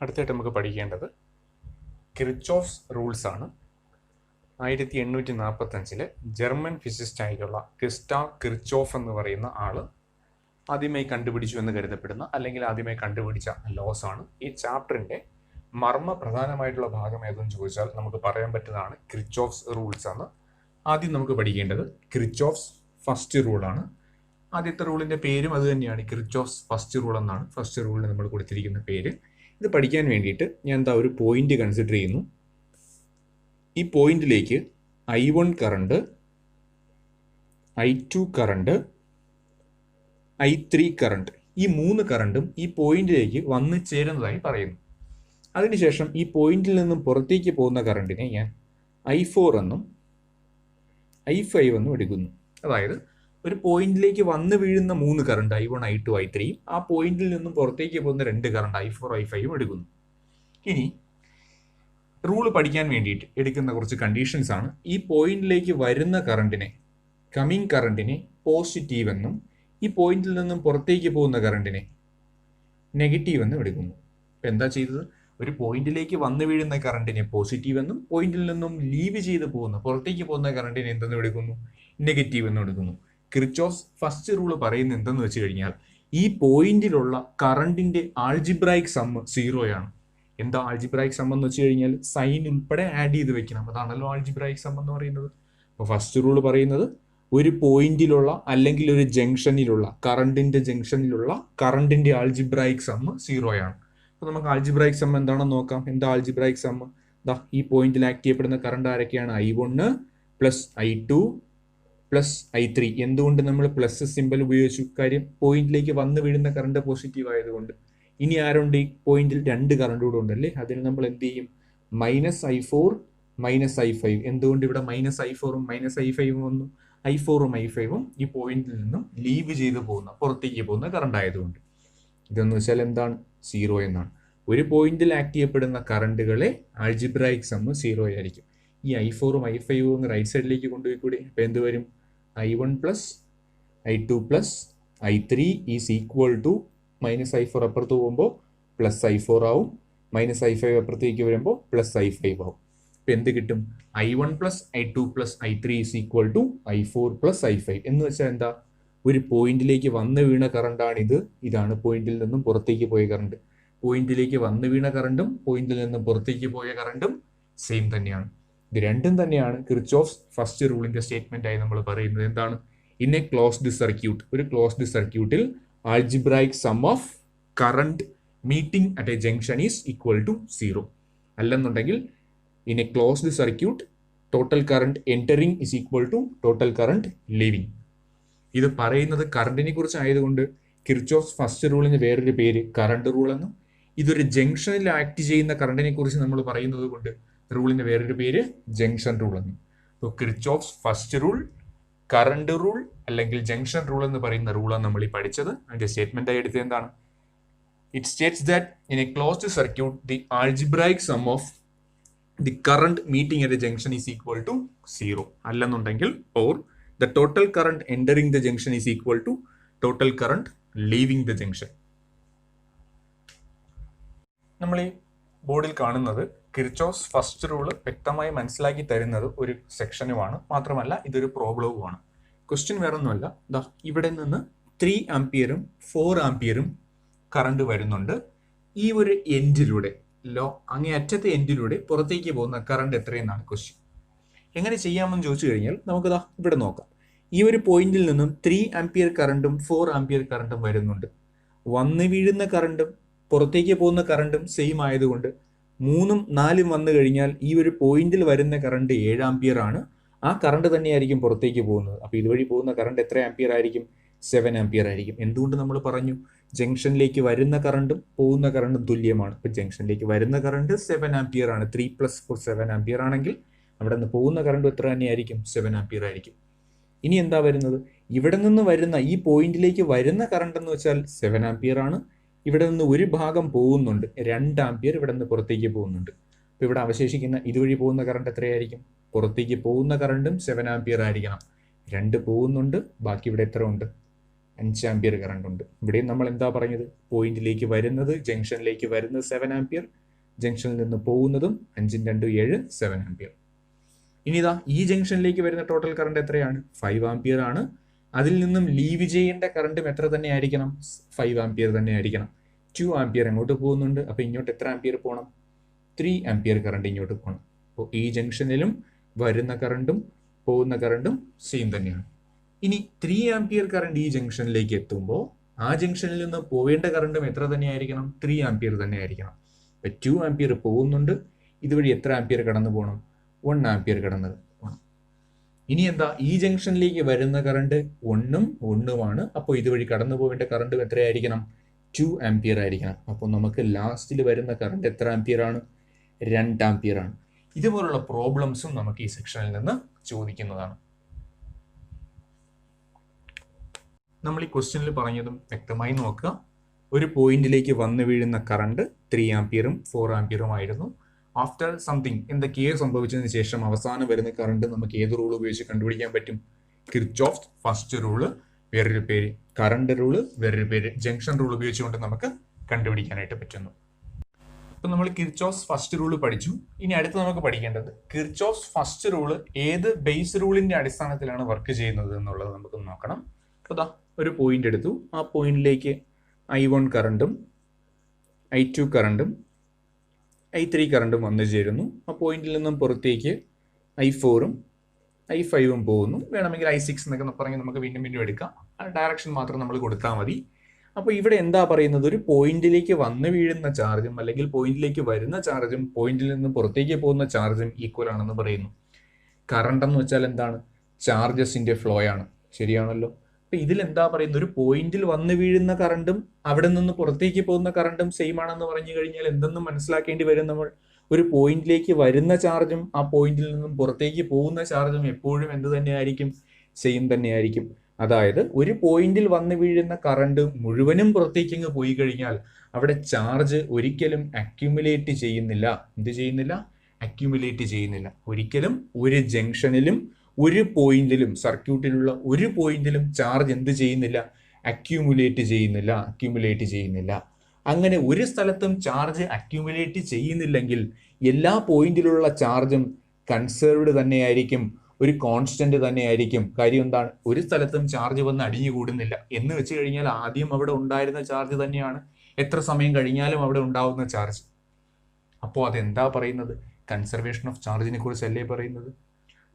അടുത്തായിട്ട് നമുക്ക് പഠിക്കേണ്ടത് കിർച്ചോഫ്സ് റൂൾസ് ആണ്. 1845 ജർമ്മൻ ഫിസിസ്റ്റ് ആയിട്ടുള്ള ഗസ്റ്റാവ് കിർച്ചോഫ് എന്ന് പറയുന്ന ആള് ആദ്യമായി കണ്ടുപിടിച്ചു എന്ന് കരുതപ്പെടുന്ന അല്ലെങ്കിൽ ആദ്യമായി കണ്ടുപിടിച്ച ലോസ് ആണ്. ഈ ചാപ്റ്ററിന്റെ മർമ്മ പ്രധാനമായിട്ടുള്ള ഭാഗം ഏതെന്ന് ചോദിച്ചാൽ നമുക്ക് പറയാൻ പറ്റുന്നതാണ് കിർച്ചോഫ്സ് റൂൾസ് ആണ്. ആദ്യം നമുക്ക് പഠിക്കേണ്ടത് കിർച്ചോഫ്സ് ഫസ്റ്റ് റൂൾ ആണ്. ആദ്യത്തെ റൂളിന്റെ പേരും അത് തന്നെയാണ്, കിർച്ചോഫ്സ് ഫസ്റ്റ് റൂൾ എന്നാണ് ഫസ്റ്റ് റൂളിന് നമ്മൾ കൊടുത്തിരിക്കുന്ന പേര്. ഇത് പഠിക്കാൻ വേണ്ടിയിട്ട് ഞാൻ ഒരു പോയിന്റ് കൺസിഡർ ചെയ്യുന്നു. ഈ പോയിന്റിലേക്ക് I1 current, I2 current, I3 current, ഈ 3 കറണ്ടും ഈ പോയിന്റിലേക്ക് വന്നു ചേരുന്നതായി പറയുന്നു. അതിനുശേഷം ഈ പോയിന്റിൽ നിന്നും പുറത്തേക്ക് പോകുന്ന കറണ്ടിനെ ഞാൻ I4 എന്നും I5 എന്നും എടുക്കുന്നു. അതായത് ഒരു പോയിന്റിലേക്ക് വന്നു വീഴുന്ന 3 കറണ്ട് I1, I2, I3, ആ പോയിന്റിൽ നിന്നും പുറത്തേക്ക് പോകുന്ന 2 കറണ്ട് I4, I5 എടുക്കുന്നു. ഇനി റൂള് പഠിക്കാൻ വേണ്ടിയിട്ട് എടുക്കുന്ന കുറച്ച് കണ്ടീഷൻസ് ആണ്. ഈ പോയിന്റിലേക്ക് വരുന്ന കറണ്ടിനെ, കമ്മിങ് കറണ്ടിനെ പോസിറ്റീവ് എന്നും ഈ പോയിന്റിൽ നിന്നും പുറത്തേക്ക് പോകുന്ന കറണ്ടിനെ നെഗറ്റീവ് എന്നും എടുക്കുന്നു. ഇപ്പം എന്താ ചെയ്തത്? ഒരു പോയിന്റിലേക്ക് വന്നു വീഴുന്ന കറണ്ടിനെ പോസിറ്റീവ് എന്നും പോയിന്റിൽ നിന്നും ലീവ് ചെയ്ത് പോകുന്ന പുറത്തേക്ക് പോകുന്ന കറണ്ടിനെ എന്തെന്ന് എടുക്കുന്നു? നെഗറ്റീവ് എന്നും എടുക്കുന്നു. കിർച്ചോഫ്സ് ഫസ്റ്റ് റൂള് പറയുന്നത് എന്തെന്ന് വെച്ച് കഴിഞ്ഞാൽ ഈ പോയിന്റിലുള്ള കറണ്ടിന്റെ ആൾജിബ്രായിക് സമ്മ് 0 ആണ്. എന്താ ആൾജിബ്രായിക് സം എന്ന് വെച്ച് കഴിഞ്ഞാൽ സൈൻ ഉൾപ്പെടെ ആഡ് ചെയ്ത് വെക്കണം. അതാണല്ലോ ആൾജിബ്രായിക് സം എന്ന് പറയുന്നത്. അപ്പോൾ ഫസ്റ്റ് റൂൾ പറയുന്നത് ഒരു പോയിന്റിലുള്ള അല്ലെങ്കിൽ ഒരു ജംഗ്ഷനിലുള്ള കറണ്ടിന്റെ ജംഗ്ഷനിലുള്ള കറണ്ടിന്റെ ആൾജിബ്രായിക് സമ്മ് 0 ആണ്. അപ്പോൾ നമുക്ക് ആൾജിബ്രായിക് സം എന്താണെന്ന് നോക്കാം. എന്താ ആൾജിബ്രായിക് സമ്മ്? ഈ പോയിന്റിൽ ആക്ട് ചെയ്യപ്പെടുന്ന കറണ്ട് ആരൊക്കെയാണ്? I1 plus I2 plus I3. എന്തുകൊണ്ട് നമ്മൾ പ്ലസ് സിമ്പൽ ഉപയോഗിച്ചു? കാര്യം പോയിന്റിലേക്ക് വന്നു വീഴുന്ന കറണ്ട് പോസിറ്റീവ് ആയതുകൊണ്ട്. ഇനി ആരുണ്ട്? ഈ പോയിന്റിൽ 2 കറണ്ട് കൂടെ ഉണ്ടല്ലേ, അതിന് നമ്മൾ എന്ത് ചെയ്യും? -I4 -I5. എന്തുകൊണ്ട് ഇവിടെ -I4ഉം -I5ഉം വന്നു? I4ഉം I5ഉം ഈ പോയിന്റിൽ നിന്നും ലീവ് ചെയ്ത് പോകുന്ന പുറത്തേക്ക് പോകുന്ന കറണ്ട് ആയതുകൊണ്ട്. ഇതെന്ന് വെച്ചാൽ എന്താണ്? 0 എന്നാണ്. ഒരു പോയിന്റിൽ ആക്ട് ചെയ്യപ്പെടുന്ന കറണ്ടുകളെ ആൾജിബ്രായിക് സമ്മ് 0 ആയിരിക്കും. ഈ I4ഉം I5ഉം റൈറ്റ് സൈഡിലേക്ക് കൊണ്ടുപോയി കൂടി. അപ്പൊ എന്ത് വരും? I1 plus I2 plus I3 is equal to -I4 അപ്പുറത്ത് പോകുമ്പോൾ +I4 ആവും, -I5 അപ്പുറത്തേക്ക് വരുമ്പോൾ +I5 ആവും. ഇപ്പൊ എന്ത് കിട്ടും? I1 plus I2 plus I3 is equal to I4 plus I5. എന്ന് വെച്ചാൽ എന്താ? ഒരു പോയിന്റിലേക്ക് വന്നു വീണ കറണ്ടാണ് ഇത്. ഇതാണ് പോയിന്റിൽ നിന്നും പുറത്തേക്ക് പോയ കറണ്ട്. പോയിന്റിലേക്ക് വന്നു വീണ കറണ്ടും പോയിന്റിൽ നിന്നും പുറത്തേക്ക് പോയ കറണ്ടും സെയിം തന്നെയാണ്. ഇത് രണ്ടും തന്നെയാണ് കിർച്ചോഫ്സ് ഫസ്റ്റ് റൂളിന്റെ സ്റ്റേറ്റ്മെന്റ് ആയി നമ്മൾ പറയുന്നത്. എന്താണ്? ഇൻ എ ക്ലോസ്ഡ് സർക്യൂട്ട്, ഒരു ക്ലോസ്ഡ് സർക്യൂട്ടിൽ algebraic sum of current meeting at a junction is equal to 0. അല്ലെന്നുണ്ടെങ്കിൽ in a closed circuit total current entering is equal to total current leaving. ഇത് പറയുന്നത് കറണ്ടിനെ കുറിച്ച് ആയതുകൊണ്ട് കിർച്ചോഫ്സ് ഫസ്റ്റ് റൂളിന് വേറൊരു പേര് current rule എന്നും, ഇതൊരു ജംഗ്ഷനിൽ ആക്ട് ചെയ്യുന്ന കറണ്ടിനെ കുറിച്ച് നമ്മൾ പറയുന്നത് കൊണ്ട് റൂളിന് വേറൊരു പേര് ജംഗ്ഷൻ റൂൾ എന്നും. അപ്പോൾ Kirchhoff's first rule, current rule അല്ലെങ്കിൽ ജംഗ്ഷൻ റൂൾ എന്ന് പറയുന്ന റൂളാണ് നമ്മൾ ഈ പഠിച്ചത്. അതിന്റെ സ്റ്റേറ്റ്മെന്റ് ആയി എടുത്തത് എന്താണ്? It states that in a closed circuit the algebraic sum of the current meeting at a junction is equal to 0. അല്ലെന്നുണ്ടെങ്കിൽ or the total current entering the junction is equal to total current leaving the junction. നമ്മൾ ഈ ബോർഡിൽ കാണുന്നത് Kirchhoff's first rule വ്യക്തമായി മനസ്സിലാക്കി തരുന്നത് ഒരു സെക്ഷനുമാണ്. മാത്രമല്ല ഇതൊരു പ്രോബ്ലവുമാണ്. ക്വസ്റ്റ്യൻ വേറൊന്നുമല്ല. ഇവിടെ നിന്ന് 3 ആംപിയറും 4 ആംപിയറും കറണ്ട് വരുന്നുണ്ട്. ഈ ഒരു എൻഡിലൂടെ, അങ്ങേയറ്റത്തെ എൻഡിലൂടെ പുറത്തേക്ക് പോകുന്ന കറണ്ട് എത്രയെന്നാണ് ക്വസ്റ്റ്യൻ. എങ്ങനെ ചെയ്യാമെന്ന് ചോദിച്ചു കഴിഞ്ഞാൽ നമുക്ക് ഇവിടെ നോക്കാം. ഈ ഒരു പോയിന്റിൽ നിന്നും 3 ആംപിയർ കറണ്ടും 4 ആംപിയർ കറണ്ടും വരുന്നുണ്ട്. വന്നു വീഴുന്ന കറണ്ടും പുറത്തേക്ക് പോകുന്ന കറണ്ടും സെയിം ആയതുകൊണ്ട് 3ഉം 4ഉം വന്നു കഴിഞ്ഞാൽ ഈ ഒരു പോയിന്റിൽ വരുന്ന കറണ്ട് 7 ആംപിയർ ആണ്. ആ കറണ്ട് തന്നെയായിരിക്കും പുറത്തേക്ക് പോകുന്നത്. അപ്പോൾ ഇതുവഴി പോകുന്ന കറണ്ട് എത്ര ആംപിയർ ആയിരിക്കും? 7 ആംപിയർ ആയിരിക്കും. എന്തുകൊണ്ട് നമ്മൾ പറഞ്ഞു? ജംഗ്ഷനിലേക്ക് വരുന്ന കറണ്ടും പോകുന്ന കറണ്ടും തുല്യമാണ്. ഇപ്പോൾ ജംഗ്ഷനിലേക്ക് വരുന്ന കറണ്ട് 7 ആംപിയർ ആണ്. 3 + 4 7 ആംപിയർ ആണെങ്കിൽ അവിടെ നിന്ന് പോകുന്ന കറണ്ട് എത്ര തന്നെയായിരിക്കും? 7 ആംപിയർ ആയിരിക്കും. ഇനി എന്താ വരുന്നത്? ഇവിടെ നിന്ന് വരുന്ന ഈ പോയിന്റിലേക്ക് വരുന്ന കറണ്ട് എന്ന് വെച്ചാൽ 7 ആംപിയർ ആണ്. ഇവിടെ നിന്ന് ഒരു ഭാഗം പോകുന്നുണ്ട്, 2 ആംപിയർ ഇവിടെ നിന്ന് പുറത്തേക്ക് പോകുന്നുണ്ട്. അപ്പോൾ ഇവിടെ അവശേഷിക്കുന്ന ഇതുവഴി പോകുന്ന കറണ്ട് എത്രയായിരിക്കും? പുറത്തേക്ക് പോകുന്ന കറണ്ടും 7 ആംപിയർ ആയിരിക്കണം. 2 പോകുന്നുണ്ട്, ബാക്കി ഇവിടെ എത്ര ഉണ്ട്? 5 ആംപിയർ കറണ്ട് ഉണ്ട്. ഇവിടെയും നമ്മൾ എന്താ പറഞ്ഞത്, പോയിന്റിലേക്ക് വരുന്നത് ജംഗ്ഷനിലേക്ക് വരുന്നത് 7 ആംപിയർ, ജംഗ്ഷനിൽ നിന്ന് പോകുന്നതും 5 × 2 7 7 ആംപിയർ. ഇനി ഇതാ ഈ ജംഗ്ഷനിലേക്ക് വരുന്ന ടോട്ടൽ കറണ്ട് എത്രയാണ്, 5 ആംപിയർ ആണ്. അതിൽ നിന്നും ലീവ് ചെയ്യേണ്ട കറണ്ടും എത്ര തന്നെ ആയിരിക്കണം, 5 ആംപിയർ തന്നെ ആയിരിക്കണം. 2 ആംപിയർ എങ്ങോട്ട് പോകുന്നുണ്ട്, അപ്പൊ ഇങ്ങോട്ട് എത്ര ആംപിയർ പോകണം, 3 ആംപിയർ കറണ്ട് ഇങ്ങോട്ട് പോകണം. അപ്പോൾ ഈ ജംഗ്ഷനിലും വരുന്ന കറണ്ടും പോകുന്ന കറണ്ടും സെയിം തന്നെയാണ്. ഇനി 3 ആംപിയർ കറണ്ട് ഈ ജംഗ്ഷനിലേക്ക് എത്തുമ്പോൾ ആ ജംഗ്ഷനിൽ നിന്ന് പോവേണ്ട കറണ്ടും എത്ര തന്നെ ആയിരിക്കണം, 3 ആംപിയർ തന്നെ ആയിരിക്കണം. ഇപ്പൊ 2 ആംപിയർ പോകുന്നുണ്ട്, ഇതുവഴി എത്ര ആംപിയർ കടന്നു പോകണം, 1 ആംപിയർ കടന്നു പോകണം. ഇനി എന്താ, ഈ ജംഗ്ഷനിലേക്ക് വരുന്ന കറണ്ട് 1 ഉം 1 ഉമാണ്. അപ്പോൾ ഇതുവഴി കടന്നു പോവേണ്ട കറണ്ടും എത്രയായിരിക്കണം, 2 ആംപിയർ ആയിരിക്കണം. അപ്പോൾ നമുക്ക് ലാസ്റ്റിൽ വരുന്ന കറണ്ട് എത്ര ആംപിയർ ആണ്, 2 ആംപിയർ ആണ്. ഇതുപോലുള്ള പ്രോബ്ലംസും നമുക്ക് ഈ സെക്ഷനിൽ നിന്ന് ചോദിക്കുന്നതാണ്. നമ്മൾ ഈ ക്വസ്റ്റ്യനിൽ പറഞ്ഞതും വ്യക്തമായി നോക്കുക. ഒരു പോയിന്റിലേക്ക് വന്നു വീഴുന്ന കറണ്ട് 3 ആംപിയറും 4 ആംപിയറും ആയിരുന്നു. ആഫ്റ്റർ സംതിങ് എന്തൊക്കെയോ സംഭവിച്ചതിന് ശേഷം അവസാനം വരുന്ന കറണ്ട് നമുക്ക് ഏത് റൂൾ ഉപയോഗിച്ച് കണ്ടുപിടിക്കാൻ പറ്റും, കിർച്ചോഫ് ഫസ്റ്റ് റൂള്, വേറൊരു പേര് കറണ്ട് റൂള്, വേറൊരു പേര് ജംഗ്ഷൻ റൂൾ ഉപയോഗിച്ചുകൊണ്ട് നമുക്ക് കണ്ടുപിടിക്കാനായിട്ട് പറ്റുന്നു. അപ്പൊ നമ്മൾ കിർച്ചോഫ് ഫസ്റ്റ് റൂള് പഠിച്ചു. ഇനി അടുത്ത് നമുക്ക് പഠിക്കേണ്ടത് കിർച്ചോഫ് ഫസ്റ്റ് റൂള് ഏത് ബേസ് റൂളിന്റെ അടിസ്ഥാനത്തിലാണ് വർക്ക് ചെയ്യുന്നത് എന്നുള്ളത് നമുക്ക് നോക്കണം. അതാ ഒരു പോയിന്റ് എടുത്തു, ആ പോയിന്റിലേക്ക് I1 കറണ്ടും I2 കറണ്ടും I3 കറണ്ടും വന്നു ചേരുന്നു. ആ പോയിന്റിൽ നിന്നും പുറത്തേക്ക് I4 ഉം I5 ഉം പോകുന്നു. വേണമെങ്കിൽ I6 എന്നൊക്കെ പറഞ്ഞ് നമുക്ക് വീണ്ടും വീണ്ടും എടുക്കാം. ആ ഡയറക്ഷൻ മാത്രം നമ്മൾ കൊടുത്താൽ മതി. അപ്പോൾ ഇവിടെ എന്താ പറയുന്നത്, ഒരു പോയിന്റിലേക്ക് വന്നു വീഴുന്ന ചാർജും അല്ലെങ്കിൽ പോയിന്റിലേക്ക് വരുന്ന ചാർജും പോയിന്റിൽ നിന്ന് പുറത്തേക്ക് പോകുന്ന ചാർജും ഈക്വൽ ആണെന്ന് പറയുന്നു. കറണ്ട് എന്ന് വെച്ചാൽ എന്താണ്, ചാർജസിന്റെ ഫ്ലോ ആണ്. ശരിയാണല്ലോ. അപ്പൊ ഇതിൽ എന്താ പറയുന്നത്, ഒരു പോയിന്റിൽ വന്നു വീഴുന്ന കറണ്ടും അവിടെ നിന്ന് പുറത്തേക്ക് പോകുന്ന കറണ്ടും സെയിം ആണെന്ന് പറഞ്ഞു കഴിഞ്ഞാൽ എന്തെന്ന് മനസ്സിലാക്കേണ്ടി വരും നമ്മൾ, ഒരു പോയിന്റിലേക്ക് വരുന്ന ചാർജും ആ പോയിന്റിൽ നിന്നും പുറത്തേക്ക് പോകുന്ന ചാർജും എപ്പോഴും എന്ത് തന്നെയായിരിക്കും, സെയിം തന്നെയായിരിക്കും. അതായത് ഒരു പോയിന്റിൽ വന്നു വീഴുന്ന കറണ്ട് മുഴുവനും പുറത്തേക്ക് അങ്ങ് പോയി കഴിഞ്ഞാൽ അവിടെ ചാർജ് ഒരിക്കലും അക്യുമുലേറ്റ് ചെയ്യുന്നില്ല. എന്ത് ചെയ്യുന്നില്ല, അക്യുമുലേറ്റ് ചെയ്യുന്നില്ല. ഒരിക്കലും ഒരു ജംഗ്ഷനിലും ഒരു പോയിന്റിലും സർക്യൂട്ടിലുള്ള ഒരു പോയിന്റിലും ചാർജ് എന്ത് ചെയ്യുന്നില്ല, അക്യുമുലേറ്റ് ചെയ്യുന്നില്ല. അങ്ങനെ ഒരു സ്ഥലത്തും ചാർജ് അക്യുമുലേറ്റ് ചെയ്യുന്നില്ലെങ്കിൽ എല്ലാ പോയിന്റിലുള്ള ചാർജും കൺസേർവ്ഡ് തന്നെയായിരിക്കും, ഒരു കോൺസ്റ്റന്റ് തന്നെയായിരിക്കും. കാര്യം എന്താണ്, ഒരു സ്ഥലത്തും ചാർജ് വന്ന് അടിഞ്ഞു കൂടുന്നില്ല എന്ന് വെച്ച് കഴിഞ്ഞാൽ ആദ്യം അവിടെ ഉണ്ടായിരുന്ന ചാർജ് തന്നെയാണ് എത്ര സമയം കഴിഞ്ഞാലും അവിടെ ഉണ്ടാവുന്ന ചാർജ്. അപ്പോൾ അതെന്താ പറയുന്നത്, കൺസർവേഷൻ ഓഫ് ചാർജിനെ കുറിച്ചല്ലേ പറയുന്നത്.